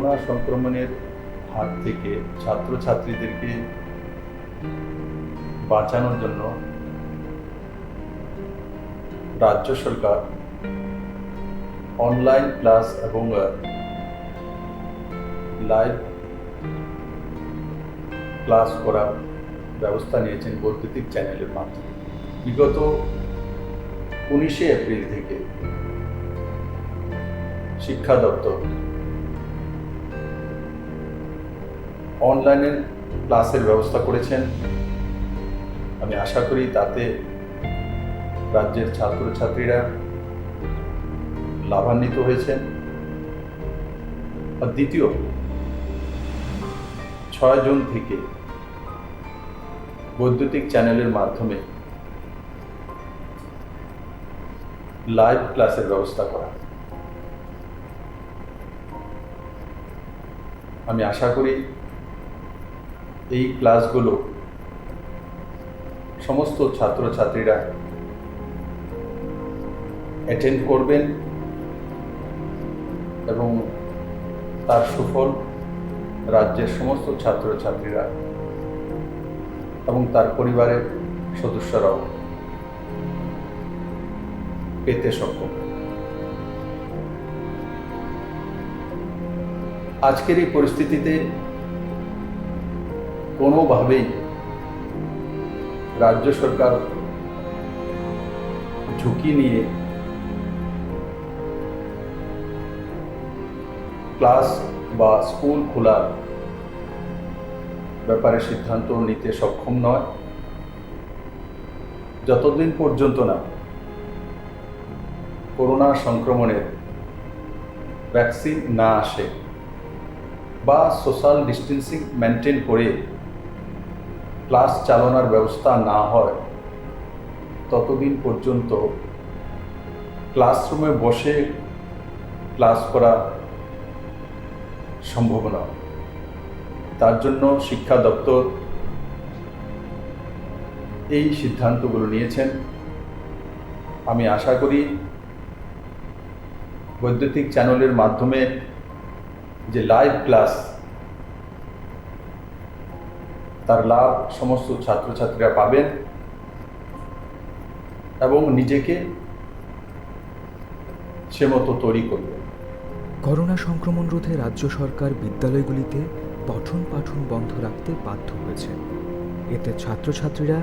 Corona সংক্রমণের হাত থেকে ছাত্রছাত্রীদেরকে বাঁচানোর জন্য রাজ্য সরকার অনলাইন ক্লাস এবং লাইভ ক্লাস করার ব্যবস্থা নিয়েছেন বৈদ্যুতিক চ্যানেলের মাধ্যমে। বিগত 19শে এপ্রিল থেকে শিক্ষা দপ্তর অনলাইনে ক্লাসের ব্যবস্থা করেছেন। আমি আশা করি তাতে রাজ্যের ছাত্রছাত্রীরা লাভান্বিত হয়েছেন। আর দ্বিতীয় 6 জুন থেকে বৈদ্যুতিক চ্যানেলের মাধ্যমে লাইভ ক্লাসের ব্যবস্থা করা। আমি আশা করি এই ক্লাসগুলো সমস্ত ছাত্রছাত্রীরা অ্যাটেন্ড করবেন এবং তার সুফল রাজ্যের সমস্ত ছাত্রছাত্রীরা এবং তার পরিবারের সদস্যরাও পেতে সক্ষম। আজকের এই পরিস্থিতিতে কোনোভাবেই রাজ্য সরকার ঝুঁকি নিয়ে ক্লাস বা স্কুল খোলার ব্যাপারে সিদ্ধান্ত নিতে সক্ষম নয় যতদিন পর্যন্ত না করোনা সংক্রমণের ভ্যাকসিন না আসে বা সোশ্যাল ডিস্টেন্সিং মেনটেন করে ক্লাস চালানোর ব্যবস্থা না হয় ততদিন পর্যন্ত ক্লাসরুমে বসে ক্লাস করা সম্ভব নয়। তার জন্য শিক্ষা দপ্তর এই সিদ্ধান্তগুলো নিয়েছেন। আমি আশা করি বৈদ্যুতিক চ্যানেলের মাধ্যমে যে লাইভ ক্লাস তার লাভ সমস্ত ছাত্রছাত্রীরা পাবেন এবং নিজেকে সে মতো তৈরি করবেন। করোনা সংক্রমণ রোধে রাজ্য সরকার বিদ্যালয়গুলিতে পঠন পাঠন বন্ধ রাখতে বাধ্য হয়েছে। এতে ছাত্রছাত্রীরা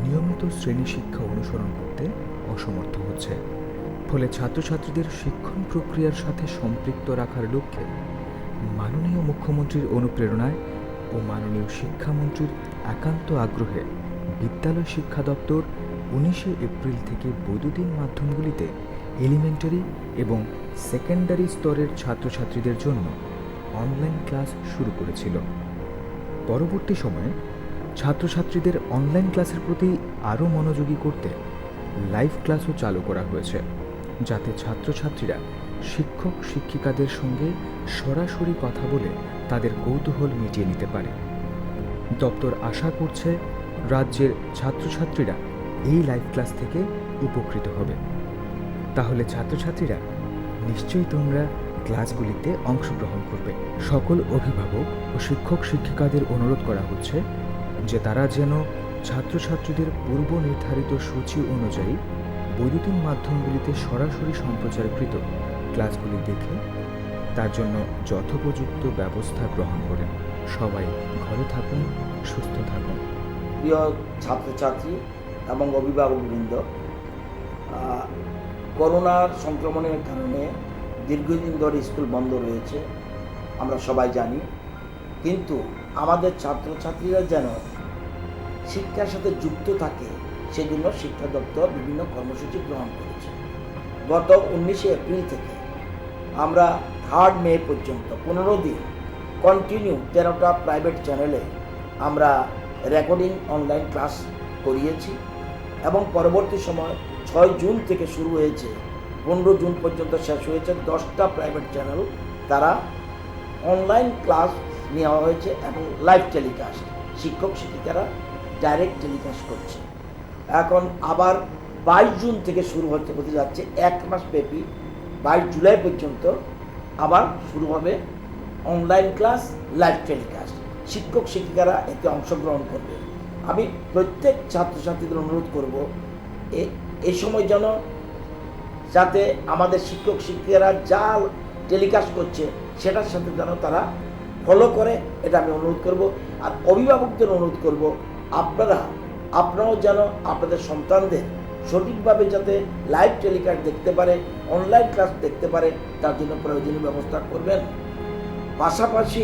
নিয়মিত শ্রেণী শিক্ষা অনুসরণ করতে অসমর্থ হচ্ছে। ফলে ছাত্রছাত্রীদের শিক্ষণ প্রক্রিয়ার সাথে সম্পৃক্ত রাখার লক্ষ্যে মাননীয় মুখ্যমন্ত্রীর অনুপ্রেরণায় ও মাননীয় শিক্ষামন্ত্রীর একান্ত আগ্রহে বিদ্যালয় শিক্ষা দপ্তর 19শে এপ্রিল থেকে বৈদ্যুতিন মাধ্যমগুলিতে এলিমেন্টারি এবং সেকেন্ডারি স্তরের ছাত্রছাত্রীদের জন্য অনলাইন ক্লাস শুরু করেছিল। পরবর্তী সময়ে ছাত্রছাত্রীদের অনলাইন ক্লাসের প্রতি আরও মনোযোগী করতে লাইভ ক্লাসও চালু করা হয়েছে, যাতে ছাত্রছাত্রীরা শিক্ষক শিক্ষিকাদের সঙ্গে সরাসরি কথা বলে তাদের কৌতূহল মিটিয়ে নিতে পারে। দপ্তর আশা করছে রাজ্যের ছাত্রছাত্রীরা এই লাইভ ক্লাস থেকে উপকৃত হবে। তাহলে ছাত্রছাত্রীরা নিশ্চয়ই তোমরা ক্লাসগুলিতে অংশগ্রহণ করবে। সকল অভিভাবক ও শিক্ষক শিক্ষিকাদের অনুরোধ করা হচ্ছে যে তারা যেন ছাত্রছাত্রীদের পূর্ব নির্ধারিত সূচি অনুযায়ী বৈদ্যুতিন মাধ্যমগুলিতে সরাসরি সম্প্রচারকৃত ক্লাসগুলি দেখে তার জন্য যথোপযুক্ত ব্যবস্থা গ্রহণ করেন। সবাই ঘরে থাকুন, সুস্থ থাকুন। প্রিয় ছাত্রছাত্রী এবং অভিভাবকবৃন্দ, করোনার সংক্রমণের কারণে দীর্ঘদিন ধরে স্কুল বন্ধ রয়েছে, আমরা সবাই জানি। কিন্তু আমাদের ছাত্রছাত্রীরা যেন শিক্ষার সাথে যুক্ত থাকে সেজন্য শিক্ষা দপ্তর বিভিন্ন কর্মসূচি গ্রহণ করেছে। গত 19শে এপ্রিল থেকে আমরা 3 মে পর্যন্ত 15 দিন কন্টিনিউ 13টা প্রাইভেট চ্যানেলে আমরা রেকর্ডিং অনলাইন ক্লাস করিয়েছি এবং পরবর্তী সময় 6 জুন থেকে শুরু হয়েছে, 15 জুন পর্যন্ত শেষ হয়েছে 10টা প্রাইভেট চ্যানেল তারা অনলাইন ক্লাস নেওয়া হয়েছে এবং লাইভ টেলিকাস্ট শিক্ষক শিক্ষিকারা ডাইরেক্ট টেলিকাস্ট করছে। এখন আবার 22 জুন থেকে শুরু হতে যাচ্ছে 1 মাস ব্যাপী, 22 জুলাই পর্যন্ত আবার শুরু হবে অনলাইন ক্লাস, লাইভ টেলিকাস্ট। শিক্ষক শিক্ষিকারা এতে অংশগ্রহণ করবে। আমি প্রত্যেক ছাত্রছাত্রীদের অনুরোধ করব এই সময় যেন যাতে আমাদের শিক্ষক শিক্ষিকারা যা টেলিকাস্ট করছে সেটার সাথে যেন তারা ফলো করে, এটা আমি অনুরোধ করব। আর অভিভাবকদের অনুরোধ করব, আপনারাও যেন আপনাদের সন্তানদের সঠিকভাবে যাতে লাইভ টেলিকাস্ট দেখতে পারে, অনলাইন ক্লাস দেখতে পারে, তার জন্য প্রয়োজনীয় ব্যবস্থা করবেন। পাশাপাশি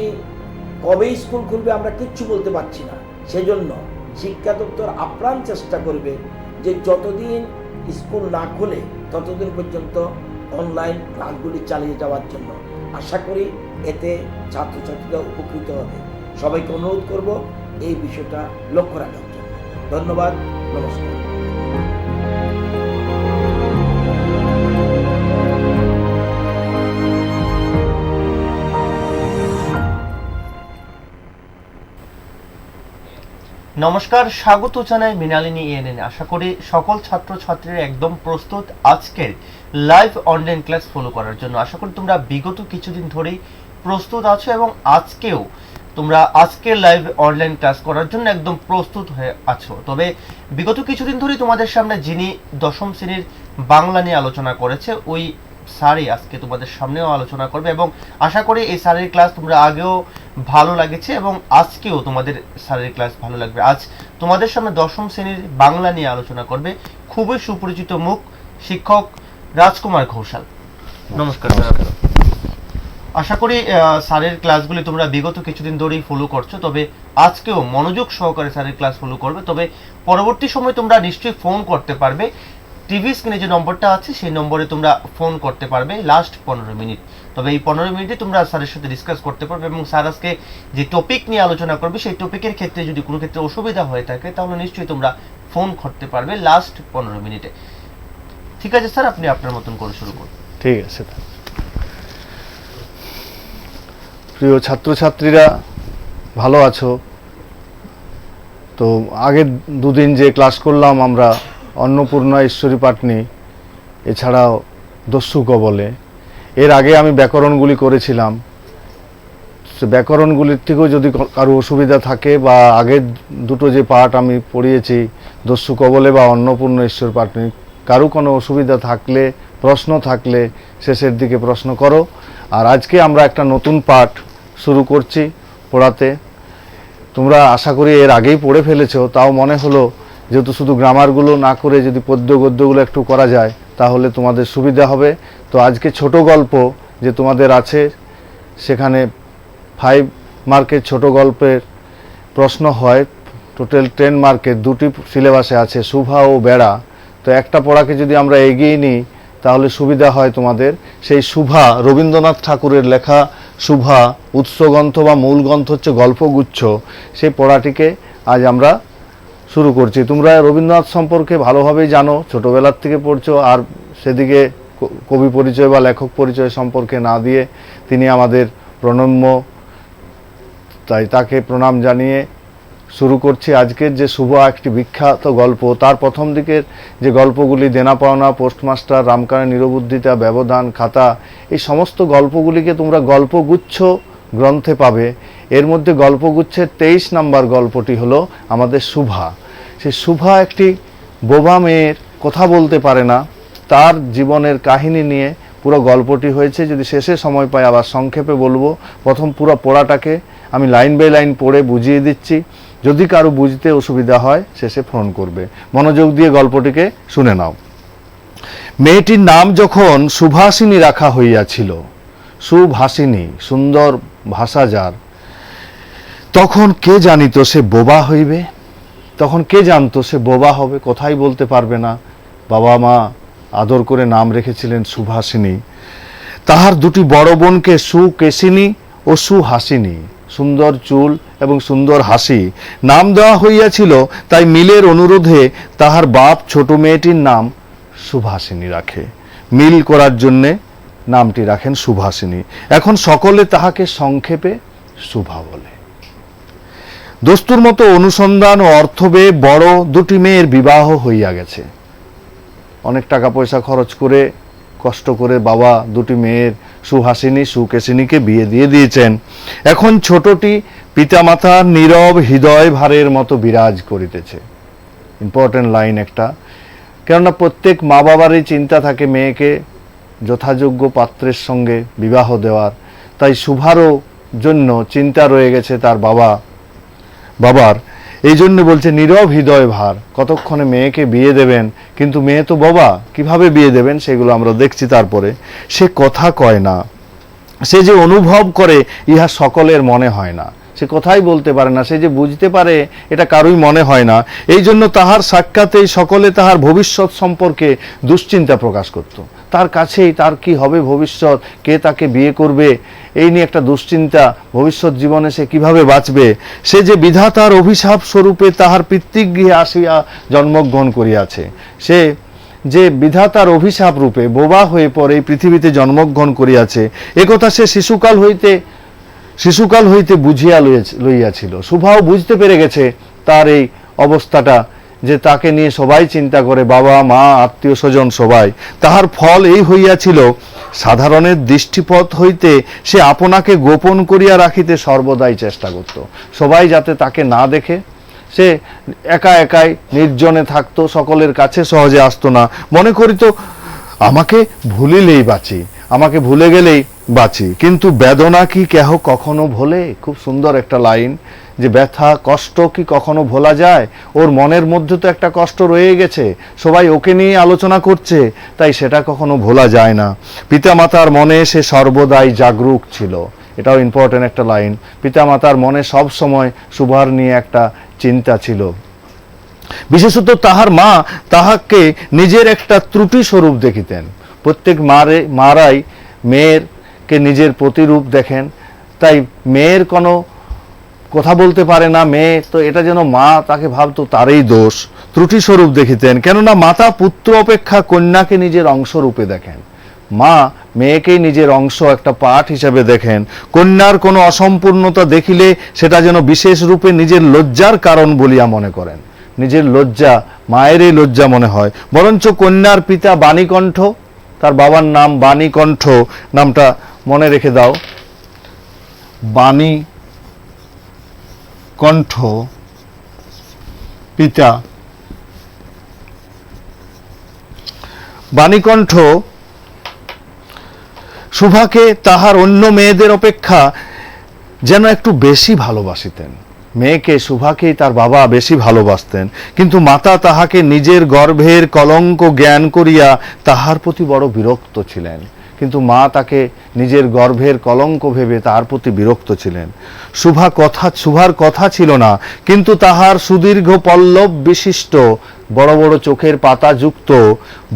কবে স্কুল খুলবে আমরা কিচ্ছু বলতে পারছি না, সেজন্য শিক্ষা দপ্তর আপ্রাণ চেষ্টা করবে যে যতদিন স্কুল না খুলে ততদিন পর্যন্ত অনলাইন ক্লাসগুলি চালিয়ে যাওয়ার জন্য। আশা করি এতে ছাত্রছাত্রীরা উপকৃত হবে। সবাইকে অনুরোধ করব এই বিষয়টা লক্ষ্য রাখার জন্য। ধন্যবাদ, নমস্কার। নমস্কার, স্বাগত জানাই মৃণালিনী ENN। আশা করি সকল ছাত্রছাত্রীরা একদম প্রস্তুত আজকের লাইভ অনলাইন ক্লাস ফলো করার জন্য। আশা করি তোমরা বিগত কিছুদিন ধরেই প্রস্তুত আছো এবং আজকেও তোমরা আজকের লাইভ অনলাইন ক্লাস করার জন্য একদম প্রস্তুত হয়ে আছো। তবে বিগত কিছুদিন ধরেই তোমাদের সামনে যিনি দশম শ্রেণীর বাংলা নিয়ে আলোচনা করেছে ওই স্যারই আজকে তোমাদের সামনেও আলোচনা করবে এবং আশা করি এই স্যারের ক্লাস তোমরা আগেও ভালো লাগেছে এবং আজকেও তোমাদের স্যারের ক্লাস ভালো লাগবে। আজ তোমাদের সামনে দশম শ্রেণীর বাংলা নিয়ে আলোচনা করবে খুবই সুপরিচিত মুখ শিক্ষক রাজকুমার ঘোষাল। নমস্কার স্যার। আশা করি স্যারের ক্লাসগুলি তোমরা বিগত কিছুদিন ধরেই ফলো করছো, তবে আজকেও মনোযোগ সহকারে স্যারের ক্লাস ফলো করবে। তবে পরবর্তী সময় তোমরা নিশ্চয়ই ফোন করতে পারবে। টিভি স্ক্রিনে যে নম্বরটা আছে সেই নম্বরে তোমরা ফোন করতে পারবে লাস্ট 15 মিনিট। তবে এই 15 মিনিটে তোমরা স্যারের সাথে ডিসকাস করতে পারবে এবং স্যার আজকে যে টপিক নিয়ে আলোচনা করবে সেই টপিকের ক্ষেত্রে যদি কোনো ক্ষেত্রে অসুবিধা হয়ে থাকে তাহলে নিশ্চয়ই তোমরা ফোন করতে পারবে লাস্ট 15 মিনিটে। ঠিক আছে স্যার, আপনি আপনার মতন করে শুরু করুন। ঠিক আছে। প্রিয় ছাত্রছাত্রীরা ভালো আছো তো? আগের দুদিন যে ক্লাস করলাম আমরা অন্নপূর্ণা ঈশ্বরী পাটনি, এছাড়াও দস্যু কবলে, এর আগে আমি ব্যাকরণগুলি করেছিলাম। ব্যাকরণগুলির থেকেও যদি কারো অসুবিধা থাকে বা আগের দুটো যে পাঠ আমি পড়িয়েছি দস্যু কবলে বা অন্নপূর্ণা ঈশ্বর পাটনি, কারো কোনো অসুবিধা থাকলে প্রশ্ন থাকলে শেষের দিকে প্রশ্ন করো। আর আজকে আমরা একটা নতুন পাঠ শুরু করছি পড়াতে। তোমরা আশা করি এর আগেই পড়ে ফেলেছো, তাও মনে হলো যেহেতু শুধু গ্রামারগুলো না করে যদি পদ্য গদ্যগুলো একটু করা যায় তাহলে তোমাদের সুবিধা হবে। তো আজকে ছোট গল্প যে তোমাদের আছে সেখানে 5 মার্কের ছোট গল্পের প্রশ্ন হয়, টোটাল 10 মার্কের, দুটি সিলেবাসে আছে, শুভা ও বেড়া। তো একটা পড়াকে যদি আমরা এগিয়ে নিই তাহলে সুবিধা হয় তোমাদের। সেই শুভা রবীন্দ্রনাথ ঠাকুরের লেখা শুভা, উৎসগ্রন্থ বা মূল গ্রন্থ হচ্ছে গল্পগুচ্ছ, সেই পড়াটিকে আজ আমরা শুরু করছি। তোমরা রবীন্দ্রনাথ সম্পর্কে ভালোভাবেই জানো, ছোটবেলার থেকে পড়ছো। আর সেদিকে কবি পরিচয় বা লেখক পরিচয় সম্পর্কে না দিয়ে তিনি আমাদের প্রণম্য, তাই তাকে প্রণাম জানিয়ে শুরু করছি আজকের যে শুভা, একটি বিখ্যাত গল্প। তার প্রথম দিকের যে গল্পগুলি দেনা পাওনা, পোস্টমাস্টার, রামকানের নিরবুদ্ধিতা, ব্যবধান, খাতা, এই সমস্ত গল্পগুলিকে তোমরা গল্পগুচ্ছ গ্রন্থে পাবে। এর মধ্যে গল্পগুচ্ছের 23 নম্বর গল্পটি হলো আমাদের শুভা। সেই শুভা একটি বোবা মেয়ের, কথা বলতে পারে না, তার জীবনের কাহিনী নিয়ে পুরো গল্পটি হয়েছে। যদি শেষে সময় পাই আবার সংক্ষেপে বলবো। প্রথম পুরো পড়াটাকে আমি লাইন বাই লাইন পড়ে বুঝিয়ে দিচ্ছি, যদি কারো বুঝতে অসুবিধা হয় শেষে ফোন করবে। মনোযোগ দিয়ে গল্পটিকে শুনে নাও। মেয়েটির নাম যখন সুভাষিনী রাখা হইয়াছিল, সুভাষিনী সুন্দর ভাষা যার, তখন কে জানিত সে বোবা হইবে? তখন কে জানতো সে বোবা হবে, কথাই বলতে পারবে না। বাবা মা আদর করে নাম রেখেছিলেন সুভাষিনী। তাহার দুটি বড় বোনকে সুকেশিনী ও সুহাসিনী, সুন্দর চুল এবং সুন্দর হাসি নাম দেওয়া হইয়াছিল। তাই মিলের অনুরোধে তাহার বাপ ছোট মেয়েটির নাম সুভাষিনী রাখে। মিল করার জন্যে নামটি রাখেন সুভাষিনী। এখন সকলে তাহাকে সংক্ষেপে শুভা বলে। দস্তুর মতো অনুসন্ধান ও অর্থ ব্যয়ে বড় দুটি মেয়ের বিবাহ হইয়া গেছে। অনেক টাকা পয়সা খরচ করে কষ্ট করে বাবা দুটি মেয়ের সুহাসিনী সুকেশিনীকে বিয়ে দিয়ে দিয়েছেন। এখন ছোটটি পিতামাতার নীরব হৃদয় ভারের মতো বিরাজ করিতেছে। ইম্পর্টেন্ট লাইন একটা, কেননা প্রত্যেক মা বাবারই চিন্তা থাকে মেয়েকে যথাযোগ্য পাত্রের সঙ্গে বিবাহ দেওয়ার, তাই শুভারও জন্য চিন্তা রয়ে গেছে তার বাবার। এই জন্য বলছে নীরব হৃদয় ভার, কতক্ষণে মেয়েকে বিয়ে দেবেন, কিন্তু মেয়ে তো বাবা, কিভাবে বিয়ে দেবেন সেগুলো আমরা দেখছি। তারপরে সে কথা কয় না, সে যে অনুভব করে ইহা সকলের মনে হয় না, সে কথাই বলতে পারে না, সে যে বুঝতে পারে এটা কারোই মনে হয় না। এই জন্য তাহার সাক্ষাতেই সকলে তাহার ভবিষ্যৎ সম্পর্কে দুশ্চিন্তা প্রকাশ করত। তার কাছেই তার কি হবে ভবিষ্যৎ, কে তাকে বিয়ে করবে, এই নিয়ে একটা দুশ্চিন্তা, ভবিষ্যৎ জীবনে সে কিভাবে বাঁচবে। সে যে বিধাতার অভিশাপ স্বরূপে তাহার পিতৃগৃহে আসিয়া জন্মগ্রহণ করিয়াছে, সে যে বিধাতার অভিশাপ রূপে বোবা হয়ে পরে এই পৃথিবীতে জন্মগ্রহণ করিয়াছে, একথা সে শিশুকাল হইতে বুঝিয়া লইয়াছিল। শুভাও বুঝতে পেরে গেছে তার এই অবস্থাটা, যে তাকে নিয়ে সবাই চিন্তা করে, বাবা মা আত্মীয় স্বজন সবাই। তাহার ফল এই হইয়াছিল, সাধারণের দৃষ্টিপথ হইতে সে আপনাকে গোপন করিয়া রাখিতে সর্বদাই চেষ্টা করত। সবাই যাতে তাকে না দেখে, সে একা একাই নির্জনে থাকতো, সকলের কাছে সহজে আসতো না। মনে করিত আমাকে ভুলিলেই বাঁচি, আমাকে ভুলে গেলেই বাঁচি, কিন্তু বেদনা কি কেহ কখনো ভোলে? খুব সুন্দর একটা লাইন, যে ব্যথা কষ্ট কি কখনো ভোলা যায়? ওর মনের মধ্যে তো একটা কষ্ট রয়ে গেছে, সবাই ওকে নিয়ে আলোচনা করছে, তাই সেটা কখনো ভোলা যায় না। পিতামাতার মনে সে সর্বদাই জাগরুক ছিল। এটাও ইম্পর্টেন্ট একটা লাইন। পিতামাতার মনে সব সময় শুভার নিয়ে একটা চিন্তা ছিল। বিশেষত তাহার মা তাহাকে নিজের একটা ত্রুটি স্বরূপ দেখিতেন। প্রত্যেক মারাই মেয়েরকে নিজের প্রতিরূপ দেখেন, তাই মেয়ের কোনো কথা বলতে পারে না মেয়ে, তো এটা যেন মা তাকে ভাবতো তারই দোষ, ত্রুটি স্বরূপ দেখিতেন। কেননা মাতা পুত্র অপেক্ষা কন্যাকে নিজের অংশ রূপে দেখেন, মা মেয়েকেই নিজের অংশ, একটা পাঠ হিসেবে দেখেন। কন্যার কোনো অসম্পূর্ণতা দেখিলে সেটা যেন বিশেষ রূপে নিজের লজ্জার কারণ বলিয়া মনে করেন। নিজের লজ্জা, মায়েরই লজ্জা মনে হয়। বরঞ্চ কন্যার পিতা বাণীকণ্ঠ, তার বাবার নাম বাণীকণ্ঠ, নামটা মনে রেখে দাও, বাণীকণ্ঠ পিতা। বাণীকণ্ঠ শুভাকে তাহার অন্য মেয়েদের অপেক্ষা যেন একটু বেশি ভালোবাসিতেন। মেয়েকে, শুভাকেই তার বাবা বেশি ভালোবাসতেন, কিন্তু মাতা তাহাকে নিজের গর্ভের কলঙ্ক জ্ঞান করিয়া তাহার প্রতি বড় বিরক্ত ছিলেন। কিন্তু মা তাকে নিজের গর্ভের কলঙ্ক ভেবে তার প্রতি বিরক্ত ছিলেন। শুভার কথা ছিল না, কিন্তু তাহার সুদীর্ঘ পল্লব বিশিষ্ট বড় বড় চোখের পাতা যুক্ত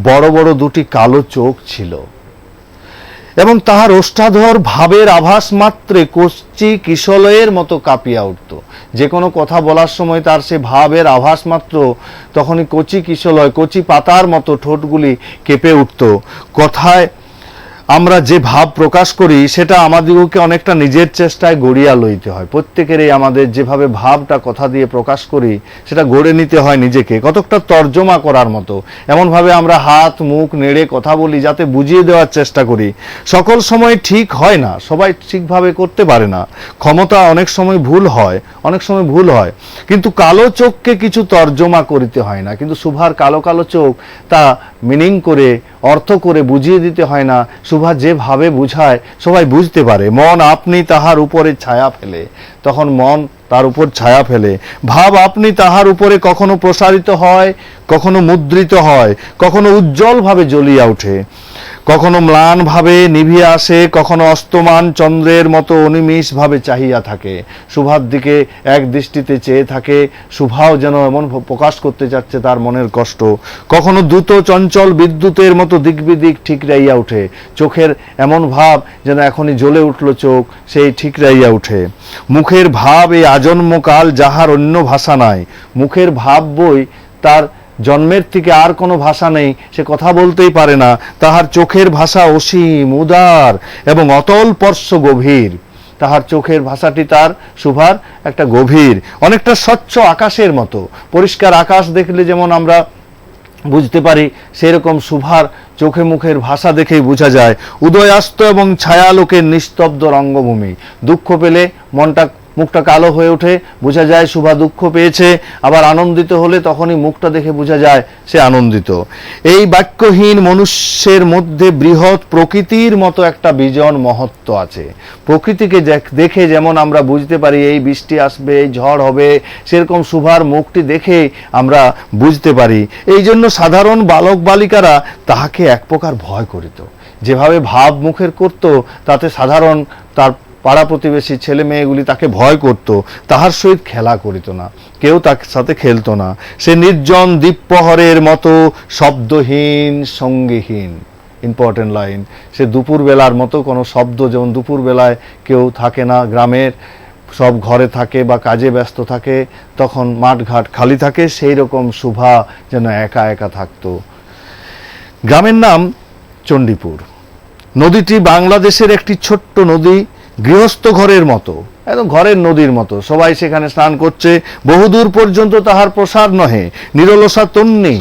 বড় বড় দুটি কালো চোখ ছিল, এবং তাহার ওষ্ঠাধর ভাবের আভাস মাত্রে কচি কিশলয়ের মতো কাঁপিয়া উঠত। যে কোনো কথা বলার সময় তার সে ভাবের আভাস মাত্র তখনই কচি কিশলয়, কচি পাতার মতো ঠোঁটগুলি কেঁপে উঠত। কথায় আমরা যে ভাব প্রকাশ করি সেটা আমাদেরকে অনেকটা নিজের চেষ্টায় গড়িয়া লইতে হয়। প্রত্যেকেরই আমাদের যেভাবে ভাবটা কথা দিয়ে প্রকাশ করি সেটা গড়ে নিতে হয় নিজেকে, কতকটা তর্জমা করার মতো। এমনভাবে আমরা হাত মুখ নেড়ে কথা বলি যাতে বুঝিয়ে দেওয়ার চেষ্টা করি। সকল সময় ঠিক হয় না, সবাই ঠিকভাবে করতে পারে না, ক্ষমতা অনেক সময় ভুল হয়, কিন্তু কালো চোখকে কিছু তর্জমা করিতে হয় না। কিন্তু শুভার কালো কালো চোখ তা মিনিং করে, অর্থ করে বুঝিয়ে দিতে হয় না। শুভা যেভাবে বুঝায় সবাই বুঝতে পারে। মন আপনি তাহার উপরে ছায়া ফেলে, তখন মন তার উপর ছায়া ফেলে। ভাব আপনি তাহার উপরে কখনো প্রসারিত হয়, কখনো মুদ্রিত হয়, কখনো উজ্জ্বল ভাবে জ্বলিয়া ওঠে, কখনো ম্লান ভাবে নিভিয়া আসে, কখনো অস্তমান চন্দ্রের মতো অনিমিষ ভাবে চাহিয়া থাকে। শুভার দিকে এক দৃষ্টিতে চেয়ে থাকে। শুভাও যেন এমন প্রকাশ করতে যাচ্ছে তার মনের কষ্ট। কখনো দ্রুত চঞ্চল বিদ্যুতের মতো দিক বিদিক ঠিকরাইয়া ওঠে, চোখের এমন ভাব যেন এখনই জ্বলে উঠল চোখ, সেই ঠিকরাইয়া ওঠে। মুখের ভাব এই আজন্মকাল যাহার অন্য ভাষা নাই। মুখের ভাব বই তার জন্মের থেকে আর কোনো ভাষা নেই, সে কথা বলতেই পারে না। তাহার চোখের ভাষা অসীম, উদার এবং অতল স্পর্শ গভীর। তাহার চোখের ভাষাটি তার শুভার একটা গভীর, অনেকটা স্বচ্ছ আকাশের মতো। পরিষ্কার আকাশ দেখলে যেমন আমরা বুঝতে পারি, সেরকম শুভার চোখে মুখের ভাষা দেখেই বোঝা যায়। উদয়াস্ত এবং ছায়ালোকের নিস্তব্ধ রঙ্গভূমি। দুঃখ পেলে মুখটা কালো হয়ে ওঠে, বোঝা যায় শুভা দুঃখ পেয়েছে। আবার আনন্দিত হলে তখনই মুখটা দেখে বোঝা যায় সে আনন্দিত। এই বাক্যহীন মনুষ্যের মধ্যে বৃহৎ প্রকৃতির মতো একটা বিজন মহত্ব আছে। প্রকৃতিকে দেখে যেমন আমরা বুঝতে পারি এই বৃষ্টি আসবে, এই ঝড় হবে, সেরকম শুভার মুখটি দেখে আমরা বুঝতে পারি। এই জন্য সাধারণ বালক বালিকারা তাহাকে এক প্রকার ভয় করিত। যেভাবে ভাব মুখের করত, তাতে সাধারণ তার পাড়া প্রতিবেশী ছেলে মেয়েগুলি তাকে ভয় করত, তাহার সহিত খেলা করিত না, কেউ তার সাথে খেলতো না। সে নির্জন দ্বীপপ্রহরের মতো শব্দহীন, সঙ্গীহীন। Important line. সে দুপুরবেলার মতো কোনো শব্দ, যেমন দুপুরবেলায় কেউ থাকে না, গ্রামের সব ঘরে থাকে বা কাজে ব্যস্ত থাকে, তখন মাঠঘাট খালি থাকে, সেই রকম শুভা যেন একা একা থাকতো। গ্রামের নাম চণ্ডীপুর। নদীটি বাংলাদেশের একটি ছোট্ট নদী, গৃহস্থ ঘরের মতো, একদম ঘরের নদীর মতো। সবাই সেখানে স্নান করছে, বহুদূর পর্যন্ত তাহার প্রসার নহে, নিরলসা তন্নি।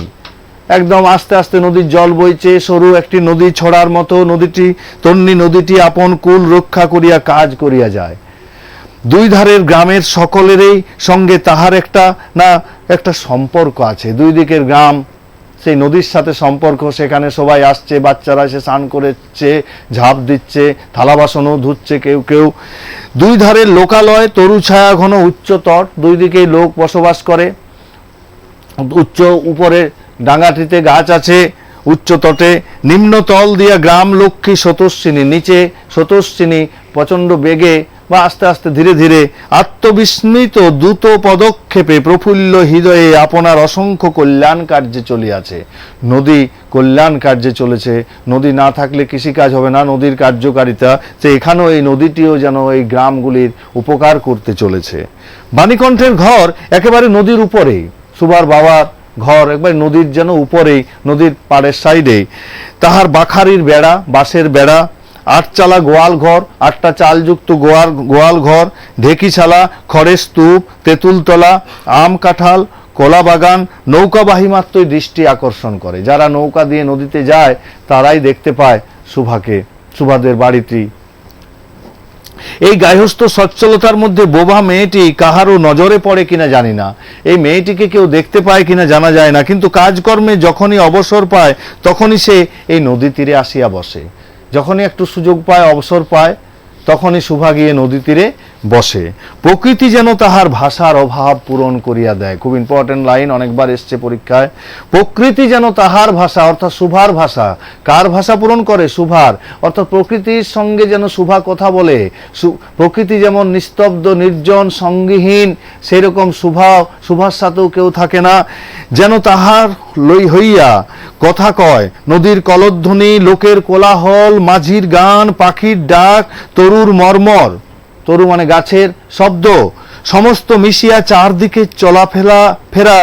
একদম আস্তে আস্তে নদীর জল বইছে, সরু একটি নদী ছড়ার মতো তন্নি নদীটি আপন কুল রক্ষা করিয়া কাজ করিয়া যায়। দুই ধারের গ্রামের সকলেরই সঙ্গে তাহার একটা সম্পর্ক আছে। দুই দিকের গ্রাম, সেই নদীর সাথে সম্পর্ক। সেখানে সবাই আসছে, বাচ্চারা এসে স্নান করেছে, ঝাঁপ দিচ্ছে, থালা বাসনও ধুচ্ছে কেউ কেউ। দুই ধারের লোকালয়, তরু ছায়া ঘন উচ্চতর, দুই দিকেই লোক বসবাস করে। উচ্চ উপরে ডাঙ্গাটিতে গাছ আছে, উচ্চ তটে নিম্নতল দিয়া গ্রাম লক্ষ্মী স্রোতস্বিনী, নিচে স্রোতস্বিনী প্রচণ্ড বেগে বা আস্তে আস্তে ধীরে ধীরে আত্মবিস্মৃত দ্রুত পদক্ষেপে প্রফুল্ল হৃদয়ে আপনার অসংখ্য কল্যাণ কার্যে চলিয়াছে। নদী কল্যাণ কার্যে চলেছে। নদী না থাকলে কৃষিকাজ হবে না, নদীর কার্যকারিতা, যে এখানেও এই নদীটিও যেন এই গ্রামগুলির উপকার করতে চলেছে। বাণীকণ্ঠের ঘর একেবারে নদীর উপরেই, সুভার বাবার ঘর একবার নদীর যেন উপরেই, নদীর পাড়ের সাইডেই। তাহার বাখারির বেড়া, বাঁশের বেড়া, 8 চালা গোয়াল ঘর, 8টা চালযুক্ত গোয়াল ঘর, ঢেকিছালা, খড়ের স্তূপ, তেঁতুলতলা, আম কাঁঠাল, কলা বাগান। নৌকাবাহী মাত্রই দৃষ্টি আকর্ষণ করে। যারা নৌকা দিয়ে নদীতে যায় তারাই দেখতে পায় সুভাদের বাড়িটি। এই গার্হস্থ্য সচ্ছলতার মধ্যে বোবা মেয়েটি কাহারও নজরে পড়ে কিনা জানি না, এই মেয়েটিকে কেউ দেখতে পায় কিনা জানা যায় না, কিন্তু কাজকর্মে যখনই অবসর পায় তখনই সে এই নদী তীরে আসিয়া বসে। যখনই একটু সুযোগ পায়, অবসর পায়, তখনই শুভা গিয়ে নদী তীরে বসে। প্রকৃতি যেন তাহার ভাষার অভাব পূরণ করিয়া দেয়। খুব ইম্পর্টেন্ট লাইন, অনেকবার এসছে পরীক্ষায়। প্রকৃতি যেন তাহার ভাষা, অর্থাৎ শুভার ভাষা। কার ভাষা পূরণ করে? শুভার। অর্থাৎ প্রকৃতির সঙ্গে যেন শুভা কথা বলে। প্রকৃতি যেমন নিস্তব্ধ, নির্জন, সঙ্গীহীন, সেই রকম শুভার সাথেও কেউ থাকে না, যেন তাহার হইয়া কথা কয়। নদীর কলধ্বনি, লোকের কোলাহল, মাঝির গান, পাখির ডাক, তরুর মর্মর, তরু মানে গাছের শব্দ, সমস্ত মিশিয়া চারদিকে চলাফেরা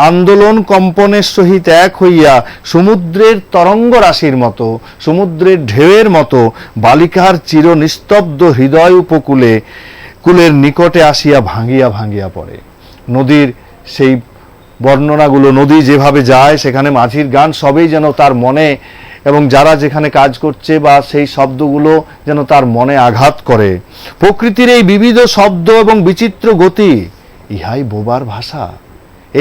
আন্দোলন কম্পনের সহিত এক হইয়া সমুদ্রের তরঙ্গ রাশির মতো, সমুদ্রের ঢেউয়ের মতো বালিকার চির নিস্তব্ধ হৃদয় কুলের নিকটে আসিয়া ভাঙিয়া ভাঙিয়া পড়ে। নদীর সেই বর্ণনাগুলো, নদী যেভাবে যায়, সেখানে মাঝির গান, সবই যেন তার মনে, এবং যারা যেখানে কাজ করছে বা সেই শব্দগুলো যেন তার মনে আঘাত করে। প্রকৃতির এই বিবিধ শব্দ এবং বিচিত্র গতি, ইহাই বোবার ভাষা।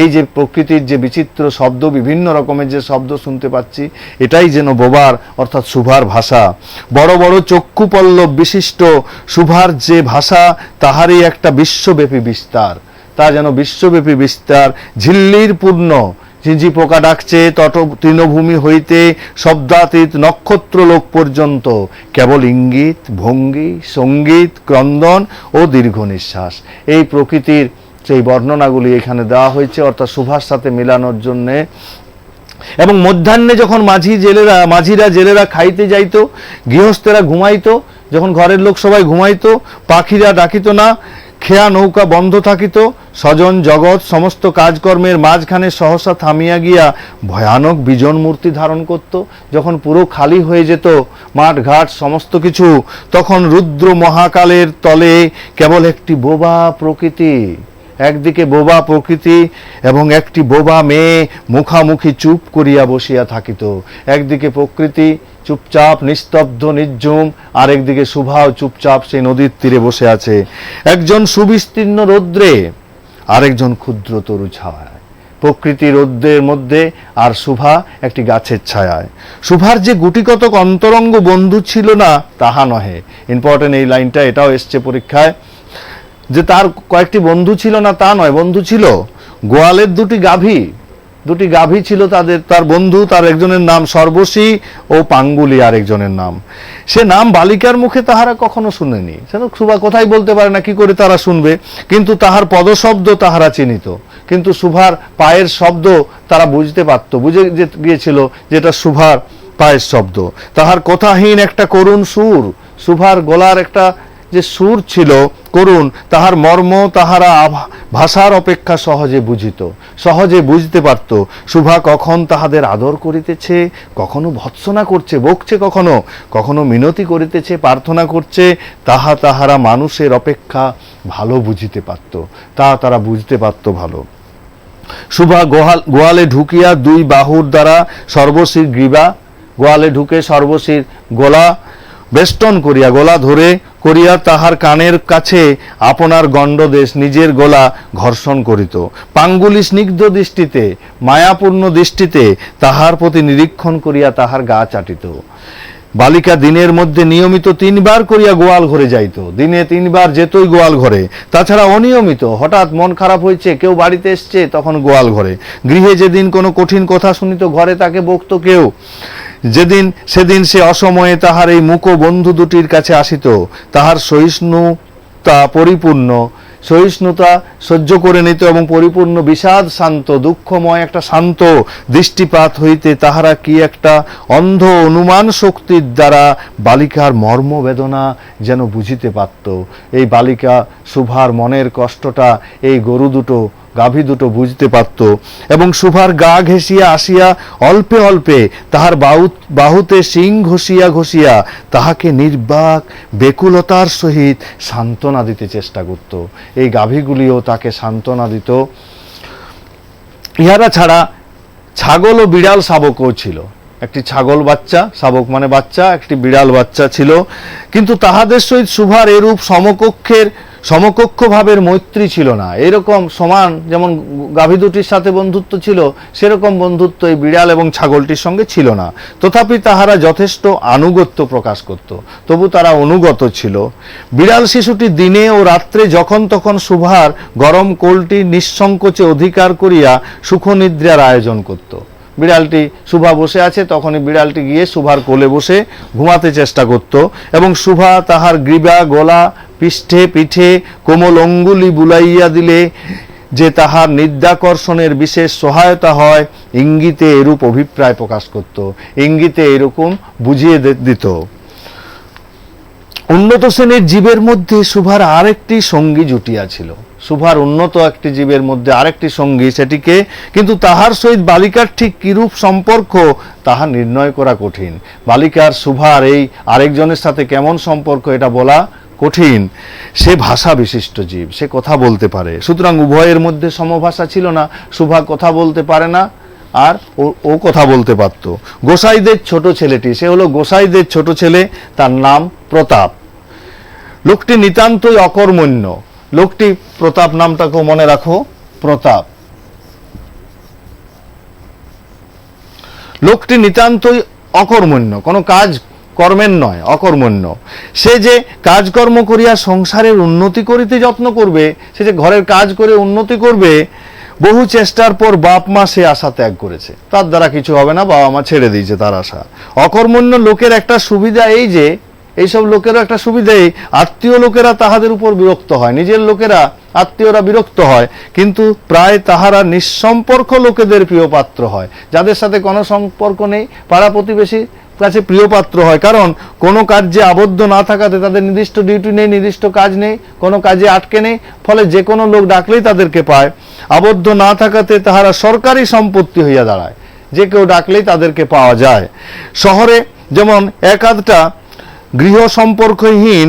এই যে প্রকৃতির যে বিচিত্র শব্দ, বিভিন্ন রকমের যে শব্দ শুনতে পাচ্ছি, এটাই যেন বোবার অর্থাৎ শুভার ভাষা। বড় বড় চক্ষুপল্লব বিশিষ্ট শুভার যে ভাষা, তাহারই একটা বিশ্বব্যাপী বিস্তার। তা যেন বিশ্বব্যাপী বিস্তার, ঝিল্লির পূর্ণ। ঝিঁঝি পোকা ডাকছে তৃণভূমি হইতে শব্দাতীত নক্ষত্রলোক পর্যন্ত, কেবল ইঙ্গিত, ভঙ্গি, সঙ্গীত, ক্রন্দন ও দীর্ঘ নিঃশ্বাস। এই প্রকৃতির সেই বর্ণনাগুলি এখানে দেওয়া হয়েছে, অর্থাৎ শুভার সাথে মেলানোর জন্যে। এবং মধ্যাহ্নে যখন মাঝিরা জেলেরা খাইতে যাইত, গৃহস্থেরা ঘুমাইতো, যখন ঘরের লোক সবাই ঘুমাইতো, পাখিরা ডাকিত না, খেয়া নৌকা বন্ধ থাকিত, স্বজন জগৎ সমস্ত কাজকর্মের মাঝখানে সহসা থামিয়া গিয়া ভয়ানক বিজন মূর্তি ধারণ করত। যখন পুরো খালি হয়ে যেত মাঠ ঘাট সমস্ত কিছু, তখন রুদ্র মহাকালের তলে কেবল একটি বোবা প্রকৃতি, একদিকে বোবা প্রকৃতি এবং একটি বোবা মেয়ে মুখামুখি চুপ করিয়া বসিয়া থাকিত। একদিকে প্রকৃতি চুপচাপ নিস্তব্ধ নির্ঝুম, আর একদিকে শুভাও চুপচাপ সেই নদীর তীরে বসে আছে, একজন সুবিস্তীর্ণ রৌদ্রে, আরেকজন ক্ষুদ্র তরু ছায়ায়। প্রকৃতি রৌদ্রের মধ্যে আর শুভা একটি গাছের ছায়ায়। শুভার যে গুটিকতক অন্তরঙ্গ বন্ধু ছিল না তাহা নহে। ইম্পর্টেন্ট এই লাইনটা, এটাও এসছে পরীক্ষায়, যে তার কয়েকটি বন্ধু ছিল না তা নয়, বন্ধু ছিল। গোয়ালের দুটি গাভী ছিল তার বন্ধু, তার একজনের নাম সর্বশী ও পাঙ্গুলি আরেকজনের নাম। সে নাম বালিকার মুখে তাহারা কখনো শুনেনি, সে তো শুভা কোথায় বলতে পারে না, কি করে তারা শুনবে, কিন্তু তাহার পদশব্দ তাহারা চিনিত। কিন্তু শুভার পায়ের শব্দ তারা বুঝতে পারত, বুঝে গিয়েছিল যেটা শুভার পায়ের শব্দ। তাহার কথাহীন একটা করুণ সুর, শুভার গলার একটা যে সুর ছিল করুণ, তাহার মর্ম তাহারা ভাষার অপেক্ষা সহজে বুঝিত, সহজে বুঝতে পারত। শুভা কখন তাহাদের আদর করিতেছে, কখনো ভৎসনা করছে, বকছে, কখনো কখনো মিনতি করিতেছে, প্রার্থনা করছে, তাহারা মানুষের অপেক্ষা ভালো বুঝিতে পারত, তারা বুঝতে পারত ভালো। শুভা গোয়ালে ঢুকিয়া দুই বাহুর দ্বারা সর্বশীর গ্রীবা, গোয়ালে ঢুকে সর্বশীর গলা বেষ্টন করিয়া, গলা ধরে করিয়া তাহার কানের কাছে আপনার গণ্ডদেশ নিজের গলা ঘর্ষণ করিত। পাঙ্গুলি স্নিগ্ধ দৃষ্টিতে, মায়াপূর্ণ দৃষ্টিতে তাহার প্রতি নিরীক্ষণ করিয়া তাহার গা চাটিত। বালিকা দিনের মধ্যে নিয়মিত 3 বার করিয়া গোয়াল ঘরে যাইত, দিনে 3 বার যেতই গোয়াল ঘরে। তাছাড়া অনিয়মিত, হঠাৎ মন খারাপ হয়েছে, কেউ বাড়িতে এসছে, তখন গোয়াল ঘরে। গৃহে যেদিন কোনো কঠিন কথা শুনিত, ঘরে তাকে বকত কেউ, সেদিন সে অসময়ে তাহার এই মূক বন্ধু দুটির কাছে আসিত। তাহার সহিষ্ণুতা সহ্য করে নিত এবং পরিপূর্ণ বিষাদ শান্ত দুঃখময় একটা শান্ত দৃষ্টিপাত হইতে তাহারা কি একটা অন্ধ অনুমান শক্তির দ্বারা বালিকার মর্মবেদনা যেন বুঝিতে পারত। এই বালিকা শুভার মনের কষ্টটা এই গাভী দুটো বুঝতে পারত এবং শুভার গা ঘেঁষিয়া আসিয়া অল্পে অল্পে তাহার বাহুতে শিং ঘষিয়া ঘষিয়া তাহাকে নির্বাক বেকুলতার সহিত সান্ত্বনা দিতে চেষ্টা করত। এই গাভীগুলিও তাকে সান্ত্বনা দিত। ইহারা ছাড়া ছাগল ও বিড়াল শাবকও ছিল। একটি ছাগল বাচ্চা, শাবক মানে বাচ্চা, একটি বিড়াল বাচ্চা ছিল। কিন্তু তাহাদের সহিত শুভার এরূপ সমকক্ষ ভাবের মৈত্রী ছিল না। এরকম সমান যেমন গাভী দুটির সাথে বন্ধুত্ব ছিল, সেরকম বন্ধুত্ব এই বিড়াল এবং ছাগলটির সঙ্গে ছিল না। তথাপি তাহারা যথেষ্ট আনুগত্য প্রকাশ করত, তবু তারা অনুগত ছিল। বিড়াল শিশুটি দিনে ও রাত্রে যখন তখন শুভার গরম কোলটি নিঃসংকোচে অধিকার করিয়া সুখনিদ্রার আয়োজন করত। বিড়ালটি শুভা বসে আছে, তখনই বিড়ালটি গিয়ে শুভার কোলে বসে ঘুমাতে চেষ্টা করত এবং শুভা তাহার গ্রীবা, গলা, পিঠে কোমল অঙ্গুলি বুলাইয়া দিলে যে তাহার নিদ্রাকর্ষণের বিশেষ সহায়তা হয়, ইঙ্গিতে এরূপ অভিপ্রায় প্রকাশ করত, ইঙ্গিতে এরকম বুঝিয়ে দিত। উন্নত শ্রেণীর জীবের মধ্যে শুভার আরেকটি সঙ্গী জুটিয়াছিল। শুভার উন্নত একটি জীবের মধ্যে আরেকটি সঙ্গী, সেটিকে কিন্তু তাহার সহিত বালিকার ঠিক কিরূপ সম্পর্ক তাহা নির্ণয় করা কঠিন। বালিকার শুভার এই আরেকজনের সাথে কেমন সম্পর্ক এটা বলা কঠিন। সে ভাষা বিশিষ্ট জীব, সে কথা বলতে পারে, সুতরাং উভয়ের মধ্যে সমভাষা ছিল না। শুভা কথা বলতে পারে না, আর ও কথা বলতে পারত। গোসাইদের ছোট ছেলেটি, সে হলো গোসাইদের ছোট ছেলে, তার নাম প্রতাপ। লোকটি নিতান্তই অকর্মণ্য। লোকটি, প্রতাপ নামটাকেও মনে রাখো, প্রতাপ। লোকটি নিতান্তই অকর্মণ্য, কোনো কাজ কর্মের নয়, অকর্মণ্য। সে যে কাজকর্ম করিয়া সংসারের উন্নতি করিতে যত্ন করবে, সে যে ঘরের কাজ করে উন্নতি করবে, বহু চেষ্টার পর বাপ মা সে আশা ত্যাগ করেছে। তার দ্বারা কিছু হবে না, বাবা মা ছেড়ে দিয়েছে তার আশা। অকর্মণ্য লোকের একটা সুবিধা এই যে, এইসব লোকেরও একটা সুবিধা, আত্মীয় লোকেরা তাহাদের উপর বিরক্ত হয়, নিজের লোকেরা আত্মীয়রা বিরক্ত হয়, কিন্তু প্রায় তাহারা নিঃসম্পর্ক লোকেদের প্রিয় পাত্র হয়। যাদের সাথে কোনো সম্পর্ক নেই, পাড়া প্রতিবেশী কাছে প্রিয় পাত্র হয়, কারণ কোনো কাজে আবদ্ধ না থাকাতে তাদের নির্দিষ্ট ডিউটি নেই, নির্দিষ্ট কাজ নেই, কোনো কাজে আটকে নেই, ফলে যে কোনো লোক ডাকলেই তাদেরকে পায়। আবদ্ধ না থাকাতে তাহারা সরকারি সম্পত্তি হইয়া দাঁড়ায়, যে কেউ ডাকলেই তাদেরকে পাওয়া যায়। শহরে যেমন এক আধটা গৃহ সম্পর্কহীন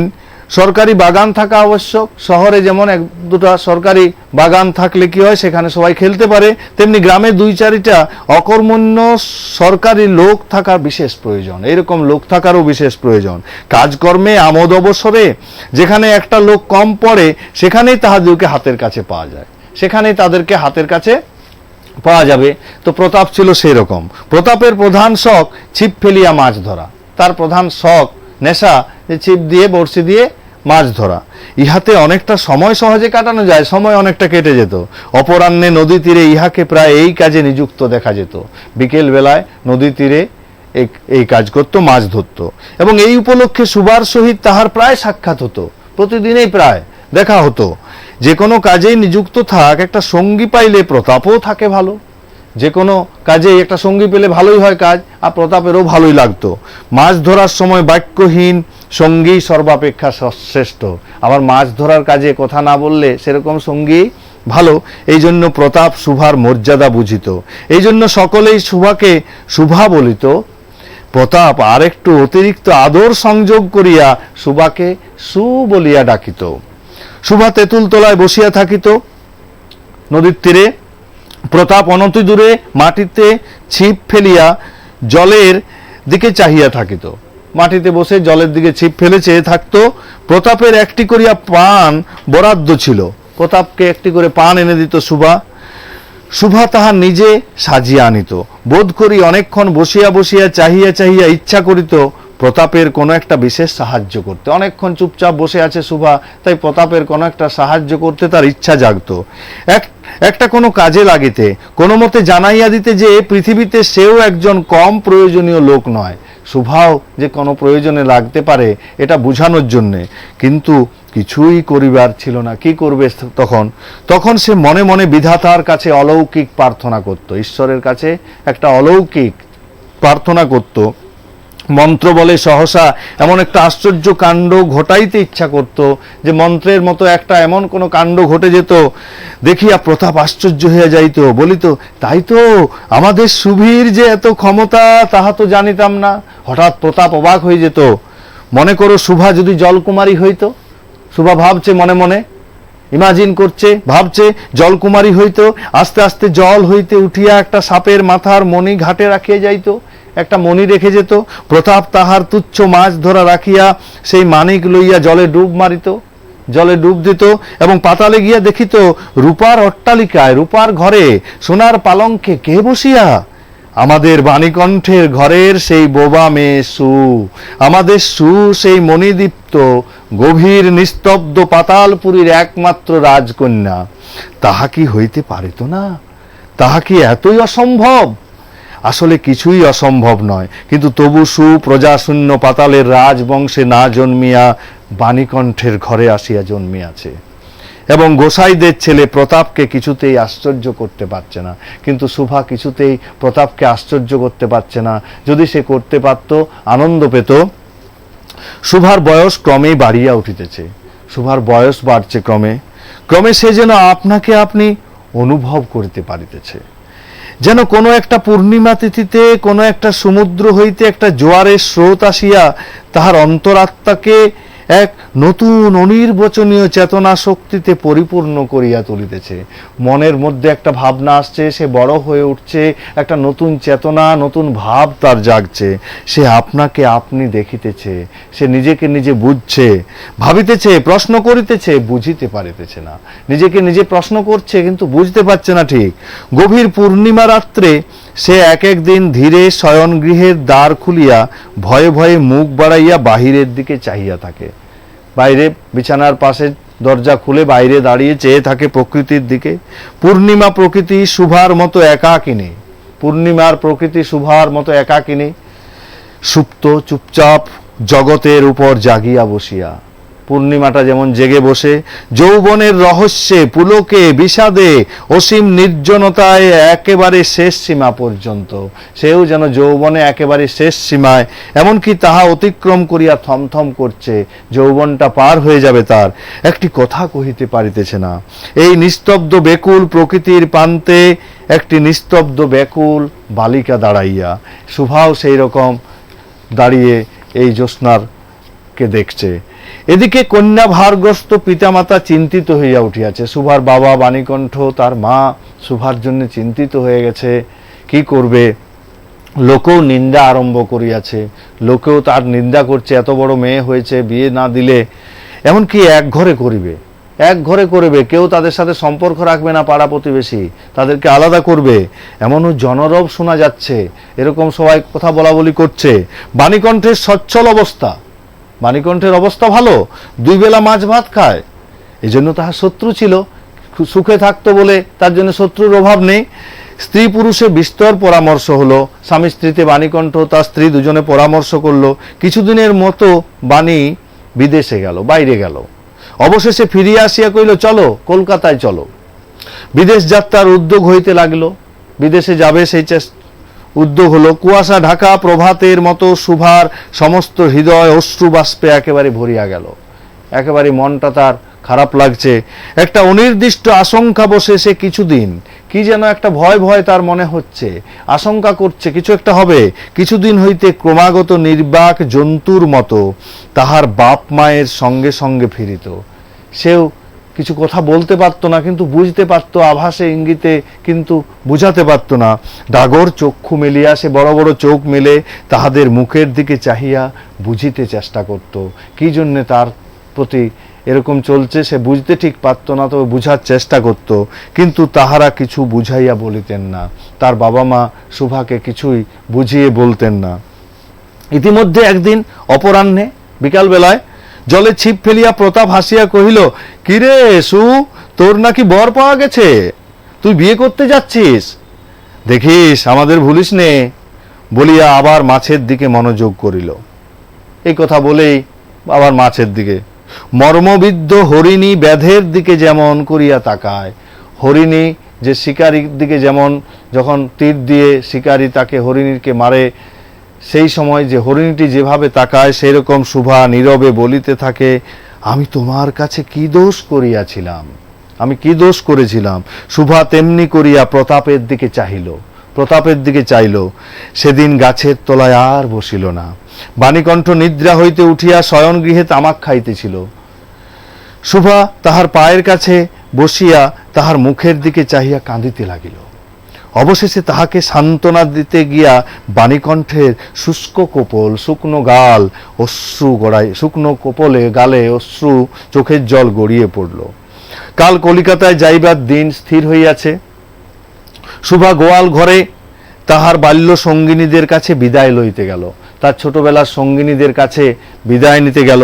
সরকারি বাগান থাকা আবশ্যক। শহরে যেমন এক দুটা সরকারি বাগান থাকলে কি হয়, সেখানে সবাই খেলতে পারে, তেমনি গ্রামে 2-4টা অকর্মণ্য সরকারি লোক থাকার বিশেষ প্রয়োজন। এরকম লোক থাকারও বিশেষ প্রয়োজন। কাজকর্মে আমোদ অবসরে যেখানে একটা লোক কম পড়ে, সেখানেই তাহাদেরকে হাতের কাছে পাওয়া যায়, সেখানেই তাদেরকে হাতের কাছে পাওয়া যাবে। তো প্রতাপ ছিল সেই রকম। প্রতাপের প্রধান শখ ছিপ ফেলিয়া মাছ ধরা। তার প্রধান শখ, নেশা, যে ছিপ দিয়ে বড়শি দিয়ে মাছ ধরা। ইহাতে অনেকটা সময় সহজে কাটানো যায়, সময় অনেকটা কেটে যেত। অপরাহ্নে নদী তীরে ইহাকে প্রায় এই কাজে নিযুক্ত দেখা যেত। বিকেল বেলায় নদী তীরে এই কাজ করত, মাছ ধরত। এবং এই উপলক্ষে সুভার সহিত তাহার প্রায় সাক্ষাৎ হতো, প্রতিদিনেই প্রায় দেখা হতো। যে কোনো কাজেই নিযুক্ত থাক, একটা সঙ্গী পাইলে প্রতাপও থাকে ভালো। যে কোনো কাজে একটা সঙ্গী পেলে ভালোই হয় কাজ, আর প্রতাপেরও ভালোই লাগতো। মাছ ধরার সময় বাক্যহীন সঙ্গী সর্বাপেক্ষা শ্রেষ্ঠ। আবার মাছ ধরার কাজে কথা না বললে সেরকম সঙ্গী ভালো। এই জন্য প্রতাপ সুভার মর্যাদা বুঝিত, এই জন্য সকলেই সুভাকে সুভা বলিত। প্রতাপ আর একটু অতিরিক্ত আদর সংযোগ করিয়া সুভাকে সু বলিয়া ডাকিত। সুভা তেঁতুল তলায় বসিয়া থাকিত নদীর তীরে। প্রতাপ অনতি দূরে মাটিতে ছিপ ফেলিয়া জলের দিকে চাহিয়া থাকিত। মাটিতে বসে জলের দিকে ছিপ ফেলে চেয়ে থাকতো। প্রতাপের একটি করিয়া পান বরাদ্দ ছিল। প্রতাপকে একটি করে পান এনে দিত সুভা। সুভা তাহা নিজে সাজিয়া আনিত। বোধ করি অনেকক্ষণ বসিয়া বসিয়া চাহিয়া চাহিয়া ইচ্ছা করিত প্রতাপের কোনো একটা বিশেষ সাহায্য করতে। অনেকক্ষণ চুপচাপ বসে আছে সুভা, তাই প্রতাপের কোনো একটা সাহায্য করতে তার ইচ্ছা জাগতো। একটা কোনো কাজে লাগিতে, কোনো মতে জানাইয়া দিতে যে পৃথিবীতে সেও একজন কম প্রয়োজনীয় লোক নয়। সুভাও যে কোনো প্রয়োজনে লাগতে পারে, এটা বুঝানোর জন্যে। কিন্তু কিছুই করিবার ছিল না। কি করবে তখন? তখন সে মনে মনে বিধাতার কাছে অলৌকিক প্রার্থনা করত, ঈশ্বরের কাছে একটা অলৌকিক প্রার্থনা করত। মন্ত্র বলে সহসা এমন একটা আশ্চর্য কাণ্ড ঘটাইতে ইচ্ছা করত, যে মন্ত্রের মতো একটা এমন কোনো কাণ্ড ঘটে যেত, দেখিয়া প্রতাপ আশ্চর্য হইয়া যাইত। বলিত, তাই তো, আমাদের সুবীর যে এত ক্ষমতা, তাহা তো জানিতাম না। হঠাৎ প্রতাপ অবাক হয়ে যেত। মনে করো সুভা যদি জলকুমারী হইতো। সুভা ভাবছে মনে মনে, ইমাজিন করছে, ভাবছে জলকুমারী হইতো, আস্তে আস্তে জল হইতে উঠিয়া একটা সাপের মাথার মণি ঘাটে রাখিয়া যাইত, একটা মণি রেখে যেত। প্রতাপ তাহার তুচ্ছ মাছ ধরা রাখিয়া সেই মানিক লইয়া জলে ডুব মারিত, জলে ডুব দিত, এবং পাতালে গিয়া দেখিত রূপার অট্টালিকায়, রূপার ঘরে, সোনার পালঙ্কে কে বসিয়া? আমাদের বাণীকণ্ঠের ঘরের সেই বোবা মেয়ে সু, আমাদের সু সেই মণিদীপ্ত গভীর নিস্তব্ধ পাতালপুরীর একমাত্র রাজকন্যা। তাহা কি হইতে পারিত না? তাহা কি এতই অসম্ভব? আসলে কিছুই অসম্ভব নয়, কিন্তু তবু সু প্রজাশূন্য পাতালের রাজবংশে না জন্মিয়া বাণীকণ্ঠের ঘরে আসিয়া জন্মিয়াছে। এবং গোসাইদের ছেলে প্রতাপকে কিছুতেই আশ্চর্য করতে পারছে না। কিন্তু সুভা কিছুতেই প্রতাপকে আশ্চর্য করতে পারছে না। যদি সে করতে পারত, আনন্দ পেত। সুভার বয়স ক্রমেই বাড়িয়া উঠিতেছে, সুভার বয়স বাড়ছে ক্রমে ক্রমে। সে যেন আপনাকে আপনি অনুভব করিতে পারিতেছে, যেন কোনো একটা পূর্ণিমা তিথিতে কোনো একটা সমুদ্র হইতে একটা জোয়ারের স্রোত আসিয়া তাহার অন্তরাত্মাকে এক নতুন অনির্বচনীয় চেতনা শক্তিতে পরিপূর্ণ করিয়া তুলিতেছে। মনের মধ্যে একটা ভাবনা আসছে, সে বড় হয়ে উঠছে, একটা নতুন চেতনা, নতুন ভাব তার জাগছে। সে আপনাকে আপনি দেখিতেছে, সে নিজেকে নিজে বুঝছে, ভাবিতেছে, প্রশ্ন করিতেছে, বুঝিতে পারিতেছে না। নিজেকে নিজে প্রশ্ন করছে, কিন্তু বুঝতে পারছে না ঠিক। গভীর পূর্ণিমা রাত্রে সে এক একদিন ধীরে শয়নগৃহের দ্বার খুলিয়া ভয়ে ভয়ে মুখ বাড়াইয়া বাহিরের দিকে চাহিয়া থাকে। বাইরে বিছানার পাশে দরজা খুলে বাইরে দাঁড়িয়ে চেয়ে থাকে প্রকৃতির দিকে। পূর্ণিমা প্রকৃতি সুভার মতো একাকিনী, পূর্ণিমার প্রকৃতি সুভার মতো একাকিনী, সুপ্ত চুপচাপ জগতের উপর জাগিয়া বসিয়া। পূর্ণিমাটা যেমন জেগে বসে যৌবনের রহস্যে, পুলকে, বিষাদে, অসীম নির্জনতায় একেবারে শেষ সীমা পর্যন্ত, সেও যেন যৌবনে একেবারে শেষ সীমায়, এমনকি তাহা অতিক্রম করিয়া থমথম করছে। যৌবনটা পার হয়ে যাবে তার, একটি কথা কহিতে পারিতেছে না। এই নিস্তব্ধ বেকুল প্রকৃতির প্রান্তে একটি নিস্তব্ধ বেকুল বালিকা দাঁড়াইয়া। সুভাও সেই রকম দাঁড়িয়ে এই জ্যোৎস্নারকে দেখছে। এদিকে কন্যা ভারগ্রস্ত পিতামাতা চিন্তিত হইয়া উঠিয়াছে। শুভার বাবা বাণীকণ্ঠ, তার মা শুভার জন্য চিন্তিত হয়ে গেছে, কি করবে। লোকেও নিন্দা আরম্ভ করিয়াছে, লোকেও তার নিন্দা করছে, এত বড় মেয়ে হয়েছে, বিয়ে না দিলে এমনকি এক ঘরে করবে, কেউ তাদের সাথে সম্পর্ক রাখবে না, পাড়া প্রতিবেশী তাদেরকে আলাদা করবে, এমনও জনরব শোনা যাচ্ছে, এরকম সবাই কথা বলা বলি করছে। বাণীকণ্ঠের সচ্ছল অবস্থা, বাণীকণ্ঠের অবস্থা ভালো, 2 বেলা মাছ ভাত খায়, এই জন্য তাহার শত্রু ছিল, সুখে থাকতো বলে তার জন্য শত্রুর অভাব নেই। স্ত্রী পুরুষে বিস্তর পরামর্শ হলো, স্বামী স্ত্রীতে বাণীকণ্ঠ তার স্ত্রী দুজনে পরামর্শ করলো। কিছুদিনের মতো বাণী বিদেশে গেল, বাইরে গেল, অবশেষে ফিরিয়া আসিয়া কইল, চলো কলকাতায় চলো। বিদেশ যাত্রার উদ্যোগ হইতে লাগলো, বিদেশে যাবে সেই উদ্যোগ হলো। কুয়াশা ঢাকা প্রভাতের মতো শুভার সমস্ত হৃদয় অশ্রু বাষ্পে একেবারে ভরিয়া গেল, একেবারে মনটা তার খারাপ লাগছে। একটা অনির্দিষ্ট আশঙ্কা বসে, সে কিছুদিন কি যেন একটা ভয় তার মনে হচ্ছে, আশঙ্কা করছে কিছু একটা হবে। কিছুদিন হইতে ক্রমাগত নির্বাক জন্তুর মতো তাহার বাপ মায়ের সঙ্গে সঙ্গে ফিরিত। সেও কিছু কথা বলতে পারতো না, কিন্তু বুঝতে পারতো, আভাসে ইঙ্গিতে, কিন্তু বুঝাতে পারতো না। ডাগর চক্ষু মেলিয়া, সে বড় বড় চোখ মেলে তাহাদের মুখের দিকে চাহিয়া বুঝিতে চেষ্টা করত, কি জন্যে তার প্রতি এরকম চলছে সে বুঝতে ঠিক পারত না, তবে বুঝার চেষ্টা করত, কিন্তু তাহারা কিছু বুঝাইয়া বলিতেন না। তার বাবা মা শুভাকে কিছুই বুঝিয়ে বলতেন না। ইতিমধ্যে একদিন অপরাহ্নে বিকালবেলায় জলে ছিপ ফেলিয়া প্রতাপ হাসিয়া কহিল, কিরে সু, তোর নাকি বর পাওয়া গেছে, তুই বিয়ে করতে যাচ্ছিস, দেখিস আমাদের ভুলিস নে, বলিয়া আবার মাছের দিকে মনোযোগ করিল। এই কথা বলেই আবার মাছের দিকে। মর্মবিদ্ধ হরিণী ব্যাধের দিকে যেমন করিয়া তাকায়, হরিণী যে শিকারীর দিকে যেমন, যখন তীর দিয়ে শিকারী তাকে হরিণীকে মারে, সেই সময় যে হরিণীটি যেভাবে তাকায়, সেই রকম শুভা নীরবে বলিতে থাকে, আমি তোমার কাছে কি দোষ করিয়াছিলাম, আমি কি দোষ করেছিলাম। শুভা তেমনি করিয়া প্রতাপের দিকে চাইল। সেদিন গাছের তলায় আর বসিল না। বাণীকণ্ঠ নিদ্রা হইতে উঠিয়া শয়ন গৃহে তামাক খাইতেছিল। শুভা তাহার পায়ের কাছে বসিয়া তাহার মুখের দিকে চাহিয়া কাঁদিতে লাগিল। অবশেষে তাহাকে সান্ত্বনা দিতে গিয়া বাণীকণ্ঠের শুষ্ক কোপল, শুকনো গাল অশ্রু গড়াই, শুকনো কোপলে গালে অশ্রু, চোখের জল গড়িয়ে পড়ল। কাল কলিকাতায় যাইবার দিন স্থির হইয়াছে। শুভা গোয়াল ঘরে তাহার বাল্য সঙ্গিনীদের কাছে বিদায় লইতে গেল, তার ছোটবেলার সঙ্গিনীদের কাছে বিদায় নিতে গেল।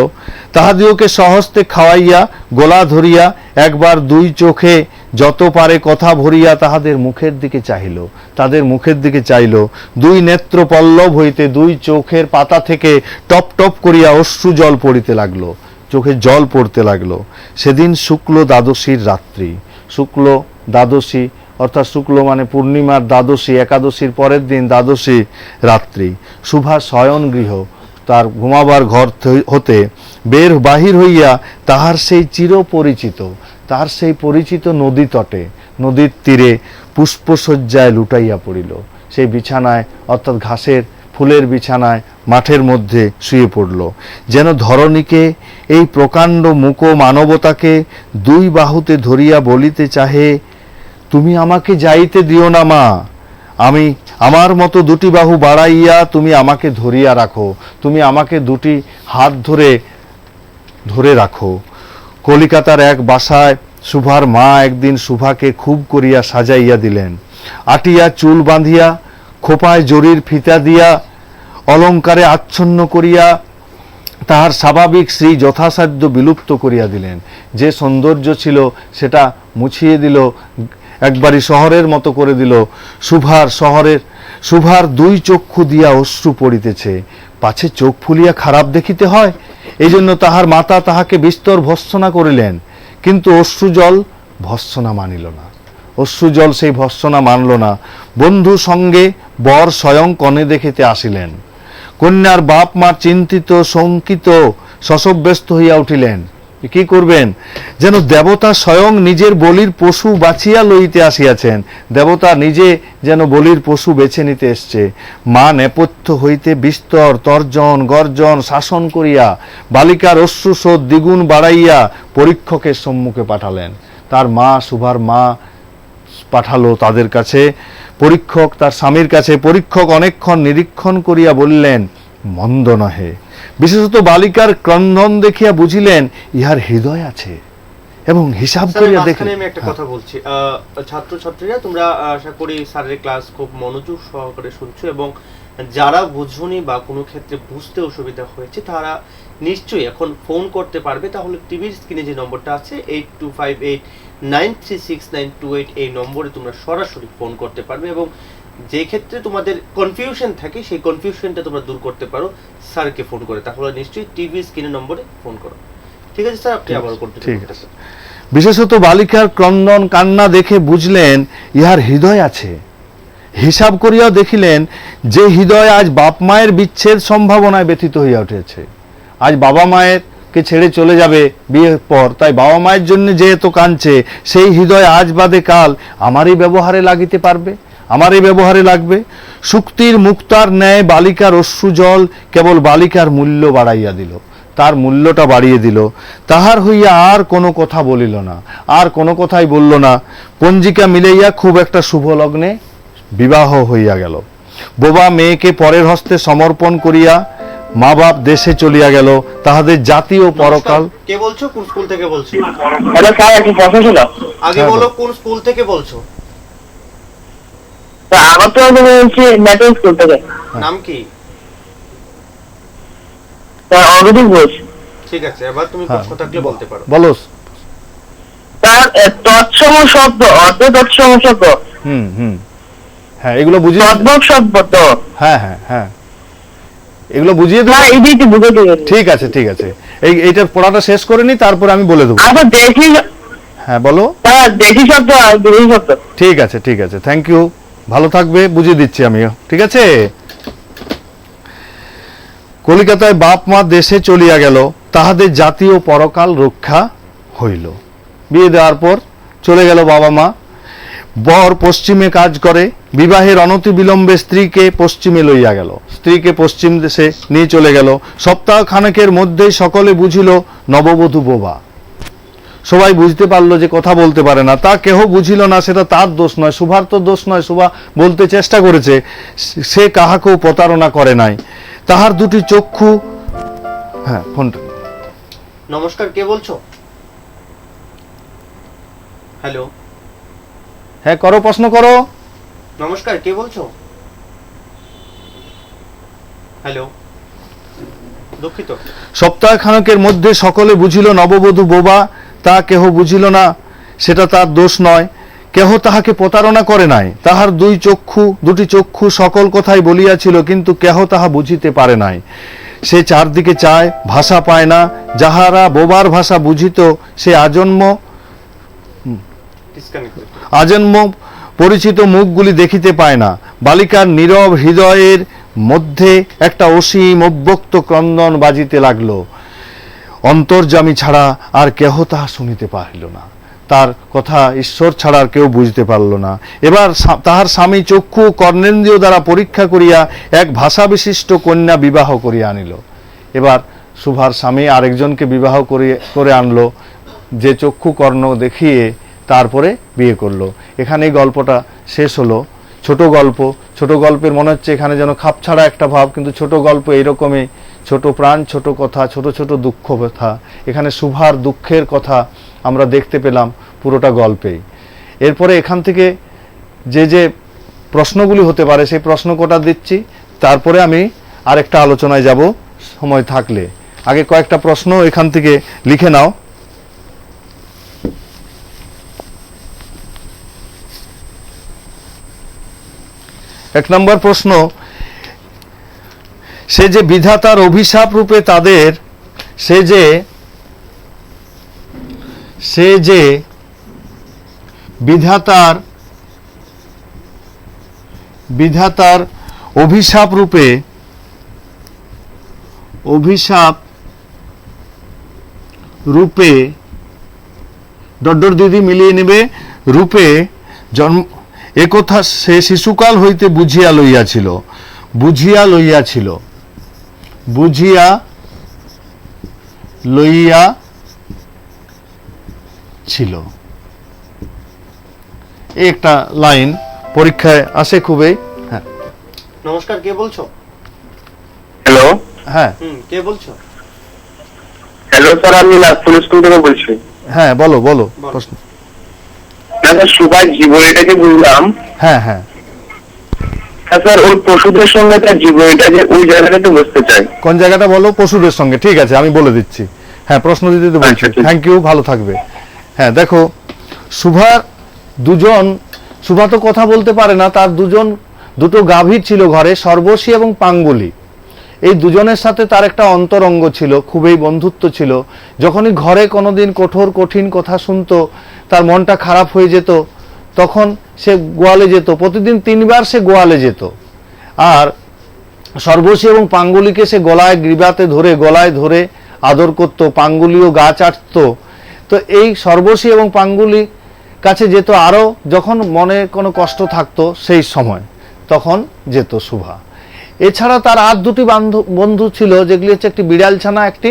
তাহাদিওকে সহস্তে খাওয়াইয়া গোলা ধরিয়া একবার 2 চোখে যত পারে কথা ভরিয়া তাহাদের মুখের দিকে চাহিল, তাদের মুখের দিকে চাইল। 2 নেত্র পল্লব হইতে 2 চোখের পাতা থেকে টপ টপ করিয়া অশ্রু জল পড়িতে লাগলো, চোখে জল পড়তে লাগলো। সেদিন শুক্ল দ্বাদশীর রাত্রি, শুক্ল দ্বাদশী অর্থাৎ শুক্ল মানে পূর্ণিমার দ্বাদশী, একাদশীর পরের দিন দ্বাদশী রাত্রি। শুভা শয়ন গৃহ, তার ঘুমাবার ঘর হতে বাহির হইয়া তাহার সেই পরিচিত নদী তটে, নদীর তীরে পুষ্পশয্যায় লুটাইয়া পড়িল। সেই বিছানায় অর্থাৎ ঘাসের ফুলের বিছানায় মাঠের মধ্যে শুয়ে পড়ল। যেন ধরণীকে, এই প্রকাণ্ড মুক মানবতাকে 2 বাহুতে ধরিয়া বলিতে চাহে, তুমি আমাকে যাইতে দিও না মা, আমি আমার মতো 2টি বাহু বাড়াইয়া তুমি আমাকে ধরিয়া রাখো, তুমি আমাকে 2টি হাত ধরে রাখো। কলিকাতার এক বাসায় শুভার মা একদিন শুভাকে খুব করিয়া সাজাইয়া দিলেন। আটিয়া চুল বাঁধিয়া, খোপায় জরির ফিতা দিয়া, অলঙ্কারে আচ্ছন্ন করিয়া তাহার স্বাভাবিক শ্রী যথাসাধ্য বিলুপ্ত করিয়া দিলেন। যে সৌন্দর্য ছিল সেটা মুছিয়ে দিল, একবারই শহরের মতো করে দিল। শুভার 2 চক্ষু দিয়া অশ্রু পড়িতেছে, পাছে চোখ ফুলিয়া খারাপ দেখিতে হয়, এই জন্য তাহার মাতা তাহাকে বিস্তর ভর্ৎসনা করিলেন, কিন্তু অশ্রুজল ভর্ৎসনা মানিল না, অশ্রুজল সেই ভর্ৎসনা মানল না। বন্ধু সঙ্গে বর স্বয়ং কনে দেখিতে আসিলেন। কন্যার বাপ মা চিন্তিত শঙ্কিত শশব্যস্ত হইয়া উঠিলেন। কি করবেন? যেন দেবতা স্বয়ং নিজের বলির পশু বাছিয়া লইতে আসিয়াছেন। দেবতা নিজে যেন বলির পশু বেছে নিতে এসছে। মা নেপথ্য হইতে বিস্তর তর্জন গর্জন শাসন করিয়া বালিকার অশ্রুস্রোত দ্বিগুণ বাড়াইয়া পরীক্ষকের সম্মুখে পাঠালেন। তার মা, শুভার মা পাঠালো তাদের কাছে। পরীক্ষক তার স্বামীর কাছে। পরীক্ষক অনেকক্ষণ নিরীক্ষণ করিয়া বললেন, মন্দ নহে। বিশেষত বালিকার ক্রন্দন দেখিয়া বুঝিলেন ইহার হৃদয় আছে এবং হিসাব করিয়া দেখলেন। আমি একটা কথা বলছি, ছাত্রছাত্রীরা তোমরা আশা করি স্যারের ক্লাস খুব মনোযোগ সহকারে শুনছো, এবং যারা বুঝুনি বা কোনো ক্ষেত্রে বুঝতে অসুবিধা হয়েছে তারা নিশ্চয়ই এখন ফোন করতে পারবে। তাহলে টিভির স্ক্রিনে যে নম্বরটা আছে 8258936928 এই নম্বরে তোমরা সরাসরি ফোন করতে পারবে, এবং যে ক্ষেত্রে তোমাদের কনফিউশন থাকে সেই কনফিউশনটা তোমরা দূর করতে পারো স্যারকে ফোন করে। তাহলে নিশ্চয়ই টিভি স্ক্রিনের নম্বরে ফোন করো। ঠিক আছে স্যার, আপনি আবার করতে ঠিক আছে। বিশেষত বালিকার ক্রন্দন কান্না দেখে বুঝলেন ইহার হৃদয় আছে। হিসাব করিয়া দেখিলেন যে হৃদয় আজ বাপ মায়ের বিচ্ছেদ সম্ভাবনায় ব্যথিত হইয়া উঠেছে। আজ বাবা মায়ের কে ছেড়ে চলে যাবে বিয়ের পর, তাই বাবা মায়ের জন্য যেহেতু কাঁদছে, সেই হৃদয় আজ বাদে কাল আমারই ব্যবহারে লাগিতে পারবে, আমারই ব্যবহারে লাগবে। শুক্তির মুক্তার ন্যায় বালিকার অশ্রুজল কেবল বালিকার মূল্য বাড়াইয়া দিল, তার মূল্যটা বাড়িয়ে দিল। তাহার হইয়া আর কোনো কথা বলিল না, আর কোনো কথাই বলল না। পঞ্জিকা মিলাইয়া খুব একটা শুভ লগ্নে বিবাহ হইয়া গেল। বোবা মেয়েকে পরের হস্তে সমর্পণ করিয়া মা বাপ দেশে চলিয়া গেল। তাহাদের জাতি ও পরকাল। কে বলছো? কোন স্কুল থেকে বলছো? হ্যালো স্যার, একটু প্রশ্ন ছিল। আগে বলো কোন স্কুল থেকে বলছো? আমার তো বলছি নেটওয়ার্ক স্কুল থেকে। নাম কি? স্যার অগ্রদীপ ঘোষ। ঠিক আছে, এবার তুমি প্রশ্ন থাকলে বলতে পারো। বলো স্যার তৎসম শব্দ, অর্ধ তৎসম শব্দ। হ্যাঁ, এগুলো বুঝিয়ে তদ্ভব শব্দ তো। হ্যাঁ হ্যাঁ হ্যাঁ, এগুলো বুঝিয়ে দেবো। এই দিকটি বুঝে দিবেন। ঠিক আছে ঠিক আছে, এইটা পড়াটা শেষ করে নি, তারপরে আমি বলে দেবো। আচ্ছা দেখি। হ্যাঁ বলো। স্যার দেখি শব্দ আর বিদেশি শব্দ। ঠিক আছে ঠিক আছে, থ্যাংক ইউ, ভালো থাকবে, বুঝিয়ে দিচ্ছি আমিও। ঠিক আছে। কলিকাতায় বাপ মা দেশে চলিয়া গেল, তাহাদের জাতীয় পরকাল রক্ষা হইল। বিয়ে দেওয়ার পর চলে গেল বাবা মা। বর পশ্চিমে কাজ করে, বিবাহের অনতি বিলম্বে স্ত্রীকে পশ্চিমে লইয়া গেল, স্ত্রীকে পশ্চিম দেশে নিয়ে চলে গেল। সপ্তাহ খানেকের মধ্যেই সকলে বুঝিল নববধূ বোবা। সবাই বুঝতে পারলো যে কথা বলতে পারে না। তা কেহ বুঝিল না, সেটা তার দোষ নয়, শুভার তো দোষ নয়। শুভা বলতে চেষ্টা করেছে, সে কাহাকেও প্রতারণা করে নাই। তাহার দুটি চক্ষু। হ্যাঁ ফোনটা। নমস্কার, কে বলছো? হ্যালো, হ্যাঁ করো, প্রশ্ন করো। নমস্কার, কে বলছো? হ্যালো, দুঃখিত। সপ্তাহ খানেকের মধ্যে সকলে বুঝিল নববধূ বোবা। তা কেহ বুঝিল না, সেটা তার দোষ নয়। কেহ তাহাকে প্রতারণা করে নাই। তাহার দুটি চক্ষু সকল কথাই বলিয়াছিল, কিন্তু কেহ তাহা বুঝিতে পারে নাই। সে চারদিকে চায়, ভাষা পায় না। যাহারা বোবার ভাষা বুঝিত, সে আজন্ম পরিচিত মুখগুলি দেখিতে পায় না। বালিকার নীরব হৃদয়ের মধ্যে একটা অসীম অব্যক্ত ক্রন্দন বাজিতে লাগলো। অন্তর্যামী ছাড়া আর কেহ তাহা শুনিতে পারিল না। তার কথা ঈশ্বর ছাড়া আর কেউ বুঝতে পারল না। এবার তাহার স্বামী চক্ষু কর্ণেন্দ্রিয় দ্বারা পরীক্ষা করিয়া এক ভাষা বিশিষ্ট কন্যা বিবাহ করিয়া আনিল। এবার শুভার স্বামী আরেকজনকে বিবাহ করে আনলো, যে চক্ষু কর্ণ দেখিয়ে তারপরে বিয়ে করলো। এখানেই গল্পটা শেষ হলো। ছোট গল্প, ছোট গল্পের মনে হচ্ছে এখানে যেন খাপছাড়া একটা ভাব, কিন্তু ছোট গল্প এইরকমই। ছোট প্রাণ, ছোট কথা, ছোট ছোট দুঃখ কথা। এখানে শুভার দুঃখের কথা আমরা দেখতে পেলাম পুরোটা গল্পেই। এরপরে এখান থেকে যে যে প্রশ্নগুলি হতে পারে সেই প্রশ্ন কটা দিচ্ছি, তারপরে আমি আরেকটা আলোচনায় যাব সময় থাকলে। আগে কয়েকটা প্রশ্ন এখান থেকে লিখে নাও। এক নম্বর প্রশ্ন, সে যে বিধাতার অভিশাপ রূপে তাদের, সে যে বিধাতার অভিশাপ রূপে ডট দিদি মিলিয়ে নেবে, রূপে জন্ম একথা সে শিশুকাল হইতে বুঝিয়া লইয়াছিল, বুঝিয়া লইয়াছিল, বুঝিয়া লইয়া ছিল। এই একটা লাইন পরীক্ষায় আসে খুবই। হ্যাঁ নমস্কার, কে বলছো? হ্যালো হ্যাঁ কে বলছো? হ্যালো স্যার, আমি লাস্টপুর স্কুল থেকে বলছি। হ্যাঁ বলো বলো বলো। প্রশ্ন। না স্যার, সুভাষ জীবনীটাকে বুঝলাম। হ্যাঁ হ্যাঁ স্যার ওই পশুদের সঙ্গে তার জীবনীটাকে ওই জায়গাটাতে বুঝতে চাই। কোন জায়গাটা বলো? পশুদের সঙ্গে। ঠিক আছে, আমি বলে দিচ্ছি। হ্যাঁ প্রশ্ন দিতে তো বলছি। আচ্ছা, ঠিক। থ্যাংক ইউ, ভালো থাকবে। হ্যাঁ দেখো, সুভার দুজন, সুভা তো কথা বলতে পারে না, তার দুটো গাভীর ছিল ঘরে, সর্বশী এবং পাঙ্গুলি। এই দুজনের সাথে তার একটা অন্তরঙ্গ ছিল, খুবই বন্ধুত্ব ছিল। যখনই ঘরে কোনোদিন কঠিন কথা শুনতো, তার মনটা খারাপ হয়ে যেত, তখন সে গোয়ালে যেত। প্রতিদিন 3 বার সে গোয়ালে যেত। আর সর্বশী এবং পাঙ্গুলিকে সে গলায় ধরে আদর করত, পাঙ্গুলিও গা চাটত। তো এই সর্বশী এবং পাঙ্গুলি কাছে যেত আরও যখন মনে কোনো কষ্ট থাকতো, সেই সময় তখন যেত সুভা। এছাড়া তার আর 2টি বন্ধু ছিল, যেগুলি হচ্ছে একটি বিড়াল ছানা, একটি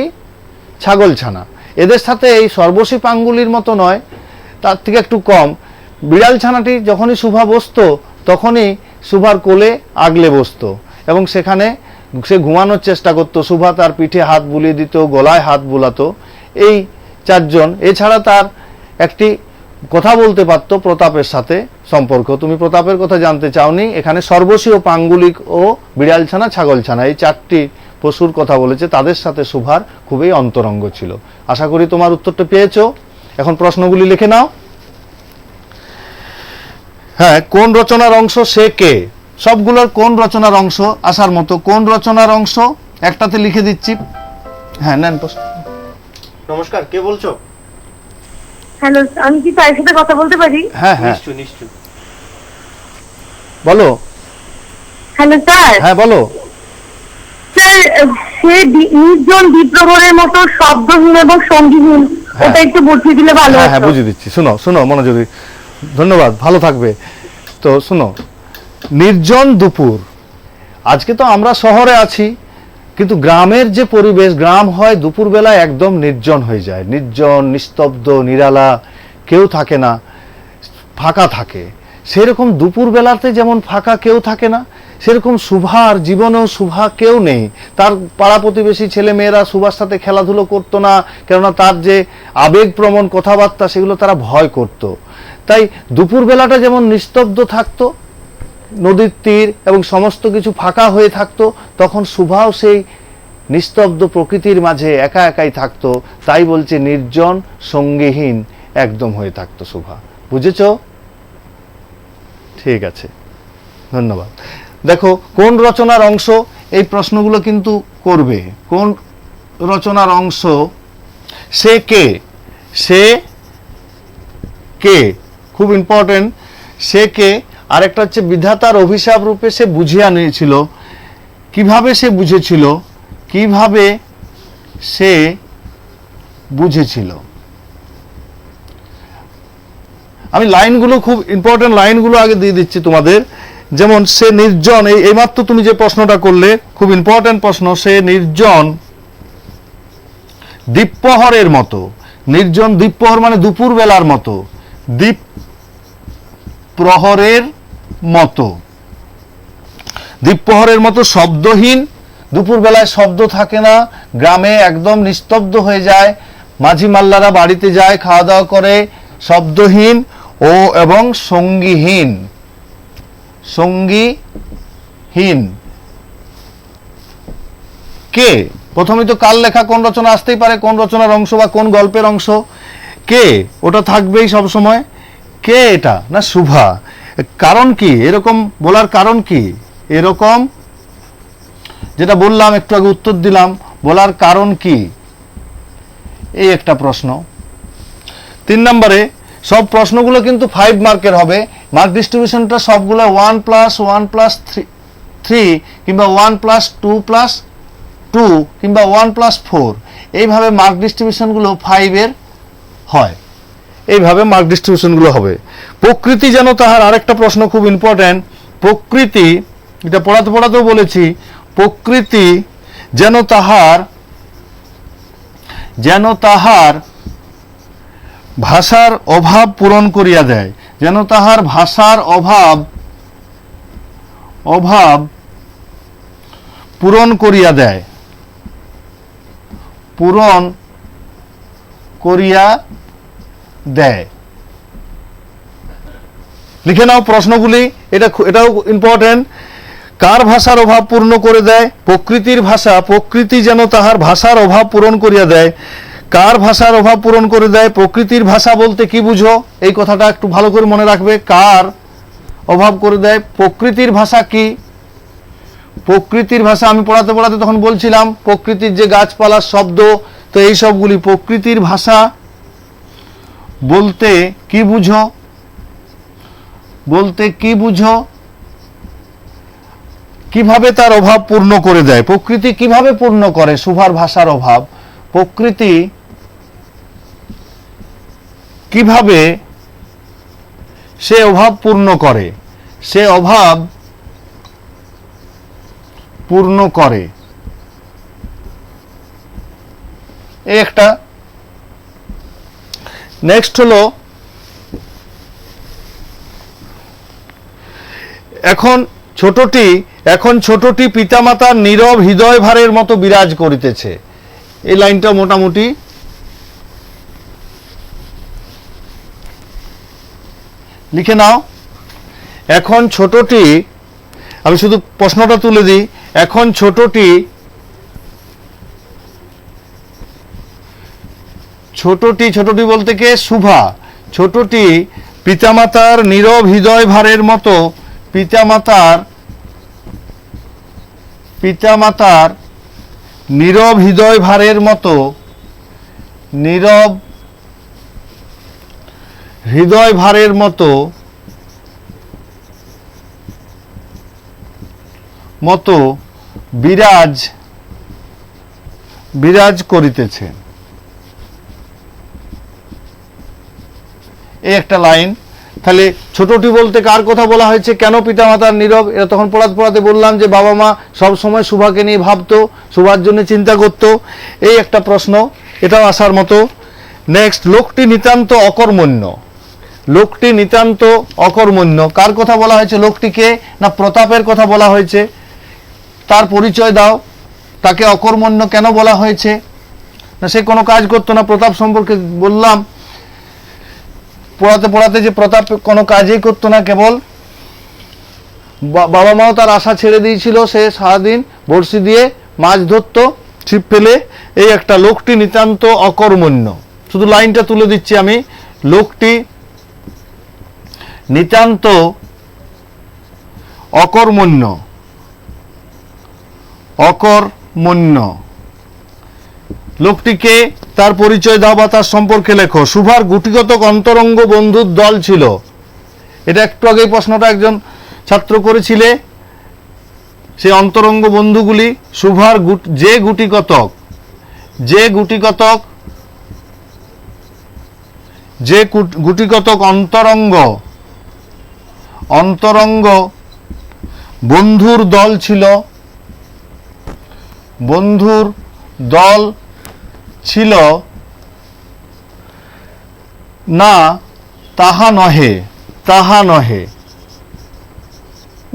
ছাগল ছানা। এদের সাথে এই সর্বশী পাঙ্গুলির মতো নয়, তার থেকে একটু কম। বিড়াল ছানাটি যখনই সুভা বসতো, তখনই সুভার কোলে আগলে বসতো এবং সেখানে সে ঘুমানোর চেষ্টা করতো। সুভা তার পিঠে হাত বুলিয়ে দিত, গলায় হাত বুলাতো। এই 4 জন। এছাড়া তার একটি কথা বলতে পারতো প্রতাপের সাথে সম্পর্ক। তুমি প্রতাপের কথা জানতে চাওনি, এখানে সর্বশী ও পাঙ্গুলিক ও বিড়াল ছানা, ছাগল ছানা, এই 4টি পশুর কথা বলেছে। তাদের সাথে সুভার খুবই অন্তরঙ্গ ছিল। আশা করি তোমার উত্তরটা পেয়েছো। এখন প্রশ্নগুলি লিখে নাও। হ্যাঁ, কোন রচনার অংশ সে কে? সবগুলোর কোন রচনার অংশ আসার মতো। কোন রচনার অংশ একটাতে লিখে দিচ্ছি। হ্যাঁ নেন প্রশ্ন। নমস্কার, কে বলছো? হ্যালো, আমি কি তার সাথে কথা বলতে পারি? হ্যাঁ হ্যাঁ নিশ্চয়। বলো। Hello sir. হ্যাঁ বলো। স্যার, সে নির্জন বিপ্রহরের মতো শব্দহীন এবং সঙ্গীহীন, হ্যাঁ। ওটা একটু বুঝিয়ে দিলে ভালো হ্যাঁ হ্যাঁ হতো। বুঝিয়ে দিচ্ছি, শোনো মনোযোগী। ধন্যবাদ, ভালো থাকবে। তো শোনো, নির্জন দুপুর। আজকে তো আমরা শহরে আছি, কিন্তু গ্রামের যে পরিবেশ, গ্রাম হয় দুপুরবেলায় একদম নির্জন হয়ে যায়, নির্জন, নিস্তব্ধ, নিরালা, কেউ থাকে না, ফাঁকা থাকে। সেরকম দুপুরবেলাতে যেমন ফাঁকা কেউ থাকে না, সেরকম সুভার জীবনেও সুভা কেউ নেই। তার পাড়া প্রতিবেশী ছেলে মেয়েরা সুভার সাথে খেলাধুলো করতো না, কেননা তার যে আবেগপ্রবণ কথাবার্তা, সেগুলো তারা ভয় করত। তাই দুপুরবেলাটা যেমন নিস্তব্ধ থাকতো, নদীর তীর এবং সমস্ত কিছু ফাঁকা হয়ে থাকতো, তখন সুভাও সেই নিস্তব্ধ প্রকৃতির মাঝে একা একাই থাকতো। তাই বলছে নির্জন, সঙ্গীহীন একদম হয়ে থাকতো সুভা। বুঝেছ? ঠিক আছে, ধন্যবাদ। দেখো, কোন রচনার অংশ, এই প্রশ্নগুলো কিন্তু করবে। কোন রচনার অংশ সে কে? সে কে খুব ইম্পর্টেন্ট। সে কে। আরেকটা হচ্ছে বিধাতার অভিশাপ রূপে সে বুঝিয়া নিয়েছিল। কিভাবে সে বুঝেছিল? কিভাবে সে বুঝেছিল? আমি লাইনগুলো, খুব ইম্পর্টেন্ট লাইনগুলো আগে দিয়ে দিচ্ছি তোমাদের। যেমন সে নির্জন, এইমাত্র তুমি যে প্রশ্নটা করলে, খুব ইম্পর্টেন্ট প্রশ্ন। সে নির্জন দ্বীপ্রহরের মতো। নির্জন দ্বীপ্রহর মানে দুপুর বেলার মতো। দ্বীপ প্রহরের মতো, দ্বীপ্রহরের মতো শব্দহীন। দুপুর বেলায় শব্দ থাকে না, গ্রামে একদম নিস্তব্ধ হয়ে যায়। মাঝি মাল্লারা বাড়িতে যায়, খাওয়া দাওয়া করে। শব্দহীন ও এবং সঙ্গীহীন। সঙ্গীহীন কে? প্রথমে তো কাল লেখা কোন রচনা আসতেই পারে, কোন রচনার অংশ বা কোন গল্পের অংশ। কে, ওটা থাকবেই সব সময়। কে এটা? না সুভা। কারণ কি এরকম বলার কারণ কি? এরকম যেটা বললাম, একটু আগে উত্তর দিলাম, বলার কারণ কি? এই একটা প্রশ্ন। 3 নম্বরে, সব প্রশ্নগুলো কিন্তু 5 মার্কের হবে। মার্ক ডিস্ট্রিবিউশনটা সবগুলো 1+1+3 কিংবা 1+2+3 2 কিংবা 1+4 এইভাবে মার্ক ডিস্ট্রিবিউশনগুলো 5-এর হয়, এইভাবে মার্ক ডিস্ট্রিবিউশনগুলো হবে। প্রকৃতি যেন তাহার, আরেকটা প্রশ্ন খুব ইম্পর্টেন্ট, প্রকৃতি, এটা পড়াতেও বলেছি, প্রকৃতি যেন তাহার ভাষার অভাব পূরণ করিয়া দেয়, যেন তাহার ভাষার অভাব পূরণ করিয়া দেয়, পূরণ করিয়া দেয়। লিখে নাও প্রশ্নগুলি, এটাও ইম্পর্টেন্ট। কার ভাষার অভাব পূর্ণ করে দেয়? প্রকৃতির ভাষা, প্রকৃতি যেন তাহার ভাষার অভাব পূরণ করিয়া দেয়। কার ভাষার অভাব পূরণ করে দেয়? প্রকৃতির ভাষা বলতে কি বুঝো? এই কথাটা একটু ভালো করে মনে রাখবে। কার অভাব করে দেয়? প্রকৃতির ভাষা কি? প্রকৃতির ভাষা আমি পড়াতে তখন বলছিলাম প্রকৃতির যে গাছপালার শব্দ, তো এই সবগুলি প্রকৃতির ভাষা বলতে কি বুঝো? কিভাবে তার অভাব পূর্ণ করে দেয়? প্রকৃতি কিভাবে পূর্ণ করে সুভার ভাষার অভাব? প্রকৃতি কিভাবে সে অভাব পূর্ণ করে? সে অভাব পূর্ণ করে, এই একটা। নেক্সট হলো, এখন ছোটটি পিতামাতার নীরব হৃদয় ভারের মতো বিরাজ করিতেছে। এই লাইনটা মোটামুটি লিখে নাও। এখন ছোটটি, আমি শুধু প্রশ্নটা তুলে দিই, এখন ছোটটি বলতে কে? শুভা। ছোটটি পিতামাতার নীরব হৃদয় ভারের মতো, পিতামাতার নীরব হৃদয় ভারের মতো, নীরব হৃদয় ভারের মতো বিরাজ করিতেছে। এই একটা লাইন। তাহলে ছোটটি বলতে কার কথা বলা হয়েছে? কেন পিতামাতার নীরব? এটা তখন পড়াতে বললাম যে বাবা মা সব সময় শুভাকে নিয়ে ভাবতো, শুভার জন্য চিন্তা করত। এই একটা প্রশ্ন, এটাও আসার মতো। নেক্সট, লোকটি নিতান্ত অকর্মণ্য। লোকটি নিতান্ত অকর্মণ্য, কার কথা বলা হয়েছে? লোকটিকে না প্রতাপের কথা বলা হয়েছে? তার পরিচয় দাও। তাকে অকর্মণ্য কেন বলা হয়েছে? না সে কোনো কাজ করতো না। প্রতাপ সম্পর্কে বললাম পড়াতে যে প্রতাপ কোনো কাজই করতো না, কেবল বাবা মাও তার আশা ছেড়ে দিয়েছিল। সে সারাদিন বড়শি দিয়ে মাছ ধরতো, ছিপ ফেলে। এই একটা, লোকটি নিতান্ত অকর্মণ্য। শুধু লাইনটা তুলে দিচ্ছি আমি, লোকটি নিতান্ত অকর্মণ্য। লোকটিকে তার পরিচয় দাও বা তার সম্পর্কে লেখো। শুভার গুটিগত অন্তরঙ্গ বন্ধুর দল ছিল। এটা একটু আগেই প্রশ্নটা একজন ছাত্র করেছিলে। সেই অন্তরঙ্গ বন্ধুগুলি শুভার যে গুটিকতক অন্তরঙ্গ বন্ধুর দল ছিল, না তাহা নহে।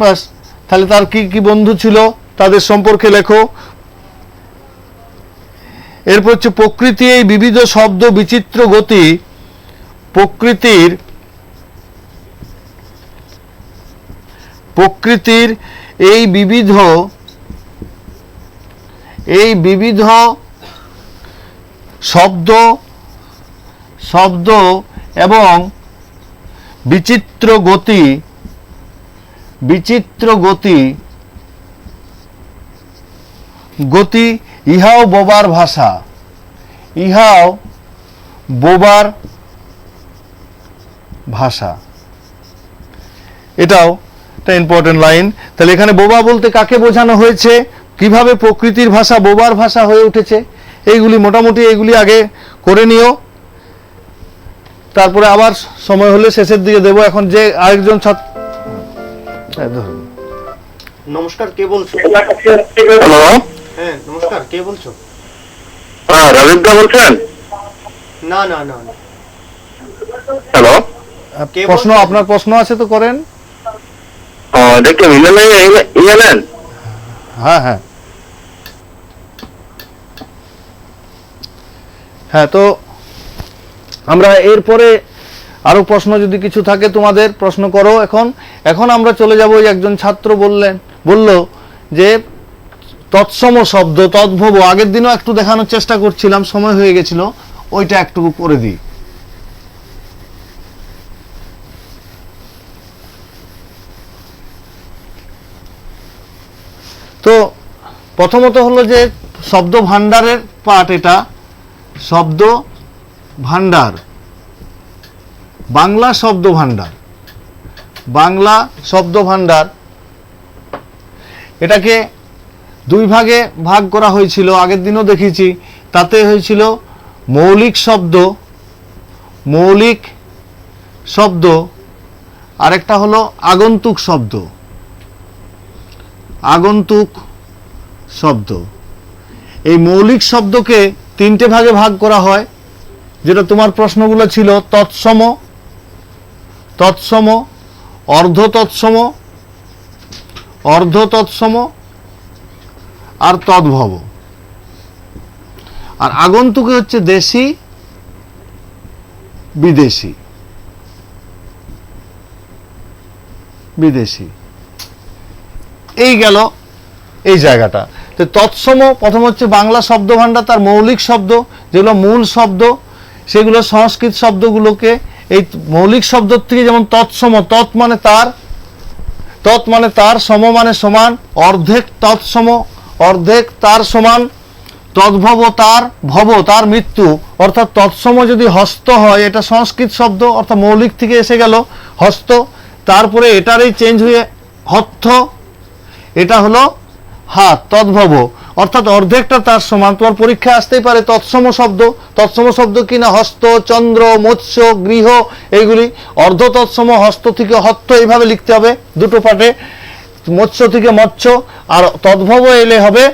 বাস, তাহলে তার কি কি বন্ধু ছিল তাদের সম্পর্কে লেখো। এরপর হচ্ছে প্রকৃতি এই বিবিধ শব্দ বিচিত্র গতি, প্রকৃতির এই বিবিধ শব্দ এবং বিচিত্র গতি ইহাও বোবার ভাষা, এটাও একটা ইম্পর্টেন্ট লাইন। তাহলে এখানে বোবা বলতে কাকে বোঝানো হয়েছে? কিভাবে প্রকৃতির ভাষা বোবার ভাষা হয়ে উঠেছে, এইগুলি মোটামুটি এইগুলি আগে করে নিও। তারপরে আবার সময় হলে শেষের দিকে দেবো। এখন যে আরেকজন ছাত্র, নমস্কার, কে বলছো? হ্যালো, হ্যাঁ নমস্কার, কে বলছো? হ্যাঁ রাজীবদা বলছেন? না না না না। হ্যালো, কে প্রশ্ন, বলছেন? আপনার প্রশ্ন আছে তো করেন। দেখতে ইলেন? হ্যাঁ হ্যাঁ হ্যাঁ, তো আমরা এরপরে আরো প্রশ্ন যদি কিছু থাকে তোমাদের প্রশ্ন করো। এখন আমরা চলে যাব। ওই একজন ছাত্র বলল যে তৎসম শব্দ, তদ্ভব, আগের দিনও একটু দেখানোর চেষ্টা করছিলাম, সময় হয়ে গেছিল, ওইটা একটু করে দিই। তো প্রথমত হলো যে শব্দ ভান্ডারের পাঠ, এটা শব্দ ভান্ডার, বাংলা শব্দ ভান্ডার, বাংলা শব্দ ভান্ডার। এটাকে দুই ভাগে ভাগ করা হয়েছিল, আগের দিনও দেখেছি। তাতে হয়েছিল মৌলিক শব্দ, মৌলিক শব্দ, আরেকটা হলো আগন্তুক শব্দ, আগন্তুক শব্দ। এই মৌলিক শব্দকে তিনটে ভাগে ভাগ করা হয়, যেটা তোমার প্রশ্নগুলো ছিল: তৎসম, তৎসম, অর্ধ তৎসম, অর্ধ তৎসম আর তদ্ভব। আর আগন্তুকে হচ্ছে দেশি, বিদেশি, বিদেশি। এই গেল এই জায়গাটা। তো তৎসম প্রথম হচ্ছে বাংলা শব্দ ভান্ডার, তার মৌলিক শব্দ যেগুলো মূল শব্দ, সেগুলো সংস্কৃত শব্দগুলোকে এই মৌলিক শব্দ থেকে, যেমন তৎসম, তৎ মানে তার, তৎ মানে তার, সম মানে সমান, অর্ধেক তৎসম, অর্ধেক তার সমান, তদ্ভব তার, ভব তার মৃত্যু। অর্থাৎ তৎসম যদি হস্ত হয়, এটা সংস্কৃত শব্দ, অর্থাৎ মৌলিক থেকে এসে গেল হস্ত, তারপরে এটারই চেঞ্জ হয়ে হত্থ, এটা হলো হাত, তদ্ভব, অর্থাৎ অর্ধেকটা তার সমান। তোমার পরীক্ষায় আসতেই পারে তৎসম শব্দ, তৎসম শব্দ কিনা হস্ত, চন্দ্র, মৎস্য, গৃহ, এইগুলি। অর্ধ তৎসম হস্ত থেকে হত্থ, এইভাবে লিখতে হবে দুটো পাঠে, মৎস্য থেকে মৎস্য, আর তদ্ভব এলে হবে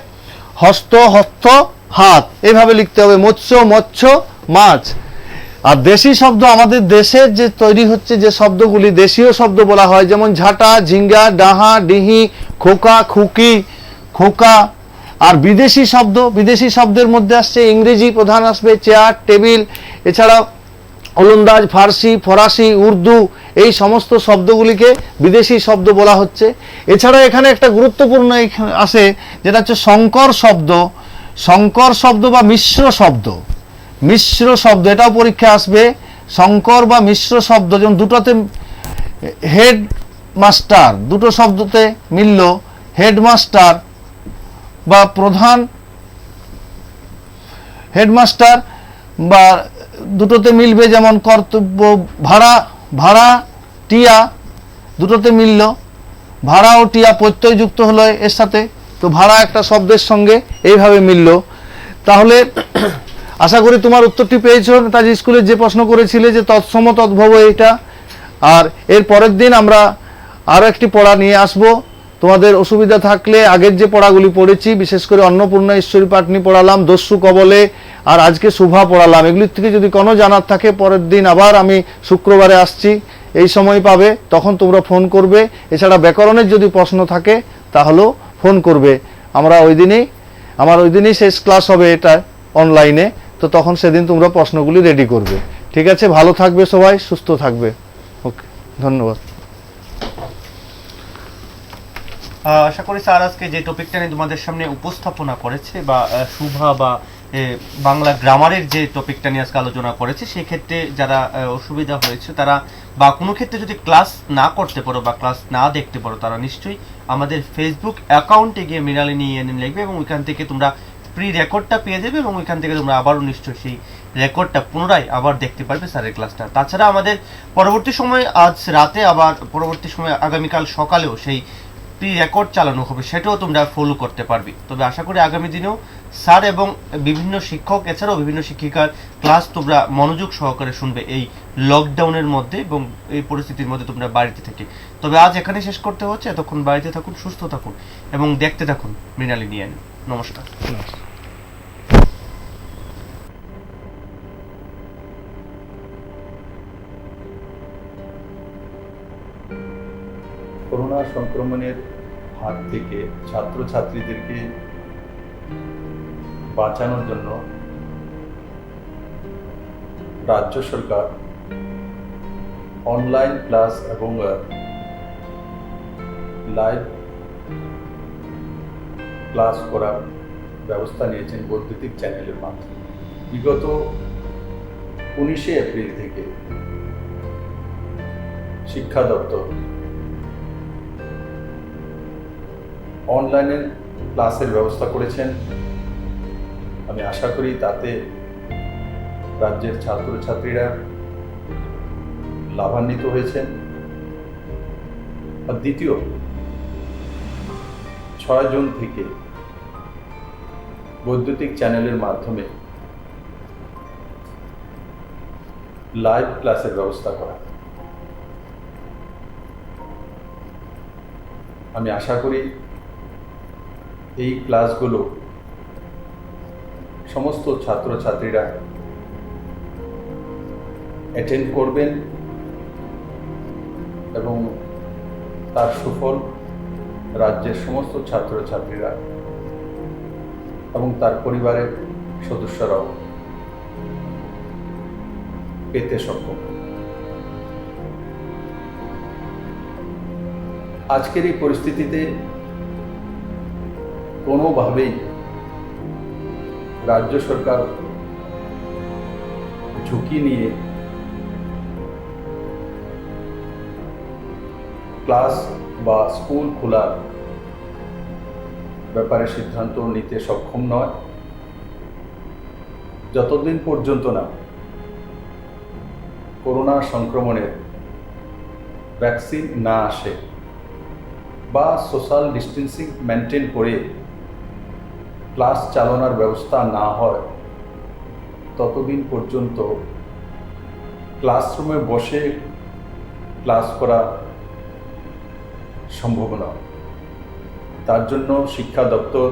হস্ত, হস্ত, হাত, এইভাবে লিখতে হবে, মৎস্য, মৎস্য, মাছ। আর দেশি শব্দ আমাদের দেশের যে তৈরি হচ্ছে যে শব্দগুলি দেশীয় শব্দ বলা হয়, যেমন ঝাঁটা, ঝিঙ্গা, ডাহা, ডিহি, খোকা, খুকি, খোকা। আর বিদেশি শব্দ, বিদেশি শব্দের মধ্যে আসছে ইংরেজি প্রধান আসবে, চেয়ার, টেবিল, এছাড়াও ওলন্দাজ, ফার্সি, ফরাসি, উর্দু, এই সমস্ত শব্দগুলিকে বিদেশি শব্দ বলা হচ্ছে। এছাড়া এখানে একটা গুরুত্বপূর্ণ আসে, যেটা হচ্ছে সংকর শব্দ, সংকর শব্দ বা মিশ্র শব্দ, মিশ্র শব্দ, এটাও পরীক্ষা আসবে। সংকর বা মিশ্র শব্দ, যেমন দুটোতে হেড মাস্টার, দুটো শব্দতে মিলল, হেডমাস্টার বা প্রধান, হেডমাস্টার, বা দুটোতে মিলবে, যেমন কর্তব্য, ভাড়া, ভাড়া, টিয়া, দুটোতে মিলল, ভাড়া ও টিয়া প্রত্যয় যুক্ত হলো এর সাথে, তো ভাড়া একটা শব্দের সঙ্গে এইভাবে মিলল। তাহলে আশা করি তোমার উত্তরটি পেয়েছো। তাজ স্কুলে যে প্রশ্ন করেছিলে যে তৎসম, তদ্ভব, এইটা। আর এর পরের দিন আমরা আরো একটি পড়া নিয়ে আসব। তোমাদের অসুবিধা থাকলে আগের যে পড়াগুলি পড়েছি, বিশেষ করে অন্নপূর্ণা ঈশ্বরী পাটনি পড়ালাম, দস্যু কবলে, আর আজকে শুভা পড়ালাম, এগুলির থেকে যদি কোনো জানার থাকে, পরের দিন আবার আমি শুক্রবারে আসছি, এই সময় পাবে, তখন তোমরা ফোন করবে। এছাড়া ব্যাকরণের যদি প্রশ্ন থাকে তাহলেও ফোন করবে। আমার ওই দিনই শেষ ক্লাস হবে এটা অনলাইনে, তো তখন সেদিন তোমরা প্রশ্নগুলি রেডি করবে। ঠিক আছে, ভালো থাকবে সবাই, সুস্থ থাকবে। ওকে, ধন্যবাদ। আশা করি স্যার আজকে যে টপিকটা নিয়ে তোমাদের সামনে উপস্থাপনা করেছে, বা শুভা বা বাংলা গ্রামারের যে টপিকটা নিয়ে আজকে আলোচনা করেছে, সেই ক্ষেত্রে যারা অসুবিধা হয়েছে তারা, বা কোনো ক্ষেত্রে যদি ক্লাস না করতে পারো বা ক্লাস না দেখতে পারো, তারা নিশ্চয়ই আমাদের ফেসবুক অ্যাকাউন্টে গিয়ে মৃণালিনী ENN লিখবে, এবং ওইখান থেকে তোমরা প্রি রেকর্ডটা পেয়ে যাবে, এবং ওইখান থেকে তোমরা আবারও নিশ্চয়ই সেই রেকর্ডটা পুনরায় আবার দেখতে পারবে স্যারের ক্লাসটা। তাছাড়া আমাদের পরবর্তী সময়, আজ রাতে, আবার পরবর্তী সময় আগামীকাল সকালেও সেই প্রি রেকর্ড চালানো হবে, সেটাও তোমরা ফলো করতে পারবে। তবে আশা করি আগামী দিনেও স্যার এবং বিভিন্ন শিক্ষক এছাড়াও বিভিন্ন শিক্ষিকার ক্লাস তোমরা মনোযোগ সহকারে শুনবে এই লকডাউনের মধ্যে এবং এই পরিস্থিতির মধ্যে তোমরা বাড়িতে থেকে। তবে আজ এখানে শেষ করতে হচ্ছে। এতক্ষণ বাড়িতে থাকুন, সুস্থ থাকুন এবং দেখতে থাকুন মৃণালিনী এএনএন। নমস্কার। করোনা সংক্রমণের হাত থেকে ছাত্রছাত্রীদেরকে বাঁচানোর জন্য রাজ্য সরকার অনলাইন ক্লাস এবং লাইভ ক্লাস করার ব্যবস্থা নিয়েছেন বৈদ্যুতিক চ্যানেলের মাধ্যমে। বিগত 19শে এপ্রিল থেকে শিক্ষা দপ্তর অনলাইনে ক্লাসের ব্যবস্থা করেছেন। আমি আশা করি তাতে রাজ্যের ছাত্রছাত্রীরা লাভান্বিত হয়েছেন। আর দ্বিতীয় 6 জুন থেকে বৈদ্যুতিক চ্যানেলের মাধ্যমে লাইভ ক্লাসের ব্যবস্থা করা। আমি আশা করি এই ক্লাসগুলো সমস্ত ছাত্রছাত্রীরা অ্যাটেন্ড করবেন এবং তার সুফল রাজ্যের সমস্ত ছাত্রছাত্রীরা এবং তার পরিবারের সদস্যরাও পেতে সক্ষম। আজকের এই পরিস্থিতিতে কোনোভাবেই রাজ্য সরকার ঝুঁকি নিয়ে ক্লাস বা স্কুল খোলার ব্যাপারে সিদ্ধান্ত নিতে সক্ষম নয় যতদিন পর্যন্ত না করোনা সংক্রমণের ভ্যাকসিন না আসে বা সোশ্যাল ডিস্টেন্সিং মেনটেন করে ক্লাস চালানোর ব্যবস্থা না হয় ততদিন পর্যন্ত ক্লাসরুমে বসে ক্লাস করা সম্ভব নয়। তার জন্য শিক্ষা দপ্তর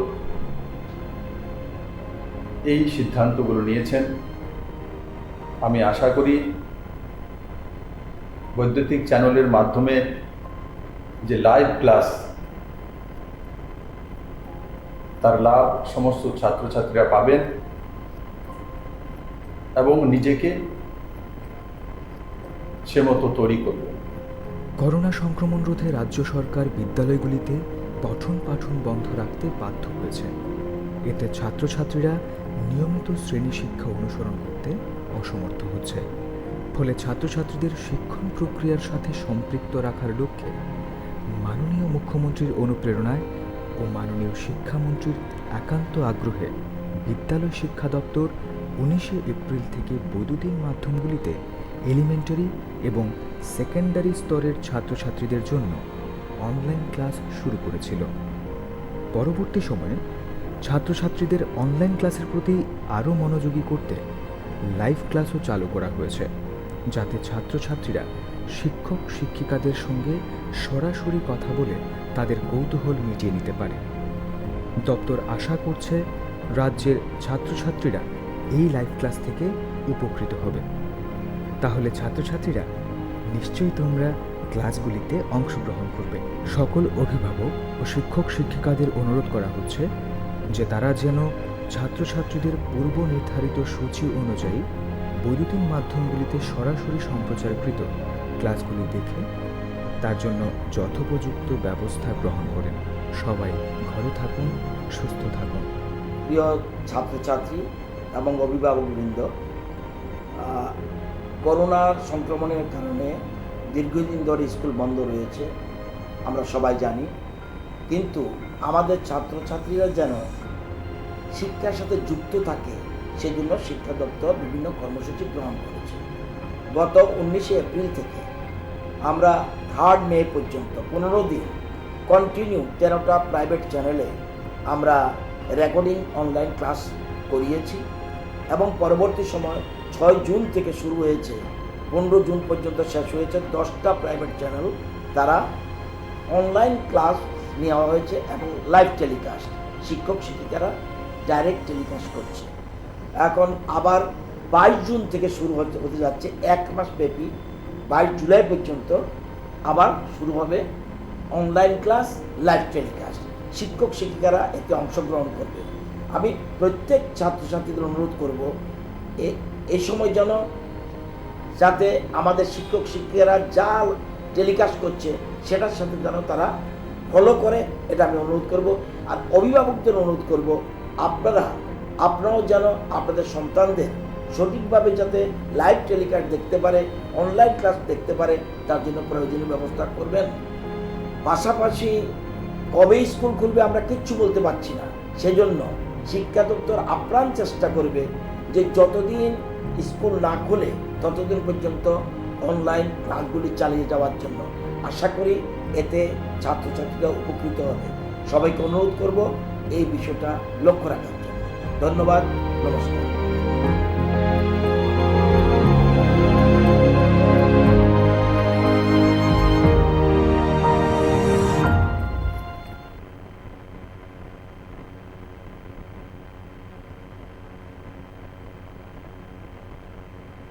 এই সিদ্ধান্তগুলো নিয়েছেন। আমি আশা করি বৈদ্যুতিক চ্যানেলের মাধ্যমে যে লাইভ ক্লাস তার লাভ সমস্ত ছাত্রছাত্রীরা পাবেন এবং নিজেকে সে মতো তৈরি করবেন। করোনা সংক্রমণ রোধে রাজ্য সরকার বিদ্যালয়গুলিতে পঠন পাঠন বন্ধ রাখতে বাধ্য হয়েছে। এতে ছাত্রছাত্রীরা নিয়মিত শ্রেণী শিক্ষা অনুসরণ করতে অসমর্থ হচ্ছে। ফলে ছাত্রছাত্রীদের শিক্ষণ প্রক্রিয়ার সাথে সম্পৃক্ত রাখার লক্ষ্যে মাননীয় মুখ্যমন্ত্রীর অনুপ্রেরণায় ও মাননীয় শিক্ষামন্ত্রীর একান্ত আগ্রহে বিদ্যালয় শিক্ষা দপ্তর 19শে এপ্রিল থেকে বৈদ্যুতিন মাধ্যমগুলিতে এলিমেন্টারি এবং সেকেন্ডারি স্তরের ছাত্রছাত্রীদের জন্য অনলাইন ক্লাস শুরু করেছিল। পরবর্তী সময়ে ছাত্রছাত্রীদের অনলাইন ক্লাসের প্রতি আরও মনোযোগী করতে লাইভ ক্লাসও চালু করা হয়েছে, যাতে ছাত্রছাত্রীরা শিক্ষক শিক্ষিকাদের সঙ্গে সরাসরি কথা বলে তাদের কৌতূহল মিটিয়ে নিতে পারে। দপ্তর আশা করছে রাজ্যের ছাত্রছাত্রীরা এই লাইভ ক্লাস থেকে উপকৃত হবে। তাহলে ছাত্রছাত্রীরা নিশ্চয়ই তোমরা ক্লাসগুলিতে অংশগ্রহণ করবে। সকল অভিভাবক ও শিক্ষক শিক্ষিকাদের অনুরোধ করা হচ্ছে যে তারা যেন ছাত্রছাত্রীদের পূর্ব নির্ধারিত সূচি অনুযায়ী বৈদ্যুতিন মাধ্যমগুলিতে সরাসরি সম্প্রচারকৃত ক্লাসগুলি দেখে তার জন্য যথোপযুক্ত ব্যবস্থা গ্রহণ করেন। সবাই ঘরে থাকুন, সুস্থ থাকুন। প্রিয় ছাত্রছাত্রী এবং অভিভাবকবৃন্দ, করোনার সংক্রমণের কারণে দীর্ঘদিন ধরে স্কুল বন্ধ রয়েছে, আমরা সবাই জানি। কিন্তু আমাদের ছাত্রছাত্রীরা যেন শিক্ষার সাথে যুক্ত থাকে সেজন্য শিক্ষা দপ্তর বিভিন্ন কর্মসূচি গ্রহণ করেছে। গত 19শে এপ্রিল থেকে আমরা 3 মে পর্যন্ত 15 দিন কন্টিনিউ 13টা প্রাইভেট চ্যানেলে আমরা রেকর্ডিং অনলাইন ক্লাস করিয়েছি এবং পরবর্তী সময় 6 জুন থেকে শুরু হয়েছে, 15 জুন পর্যন্ত শেষ হয়েছে 10টা প্রাইভেট চ্যানেল, তারা অনলাইন ক্লাস নেওয়া হয়েছে এবং লাইভ টেলিকাস্ট, শিক্ষক শিক্ষিকারা ডাইরেক্ট টেলিকাস্ট করছে। এখন আবার 22 জুন থেকে শুরু হতে যাচ্ছে, 1 মাস ব্যাপী 22 জুলাই পর্যন্ত আবার শুরু হবে অনলাইন ক্লাস, লাইভ টেলিকাস্ট। শিক্ষক শিক্ষিকারা এতে অংশগ্রহণ করবে। আমি প্রত্যেক ছাত্রছাত্রীদের অনুরোধ করব এই সময় যেন যাতে আমাদের শিক্ষক শিক্ষিকারা যা টেলিকাস্ট করছে সেটার সাথে যেন তারা ফলো করে, এটা আমি অনুরোধ করব। আর অভিভাবকদের অনুরোধ করব, আপনারাও যেন আপনাদের সন্তানদের সঠিকভাবে যাতে লাইভ টেলিকাস্ট দেখতে পারে, অনলাইন ক্লাস দেখতে পারে, তার জন্য প্রয়োজনীয় ব্যবস্থা করবেন। পাশাপাশি কবে স্কুল খুলবে আমরা কিচ্ছু বলতে পারছি না, সেজন্য শিক্ষা দপ্তর আপ্রাণ চেষ্টা করবে যে যতদিন স্কুল না খুলে ততদিন পর্যন্ত অনলাইন ক্লাসগুলি চালিয়ে যাওয়ার জন্য। আশা করি এতে ছাত্রছাত্রীরা উপকৃত হবে। সবাইকে অনুরোধ করব এই বিষয়টা লক্ষ্য রাখার জন্য। ধন্যবাদ, নমস্কার।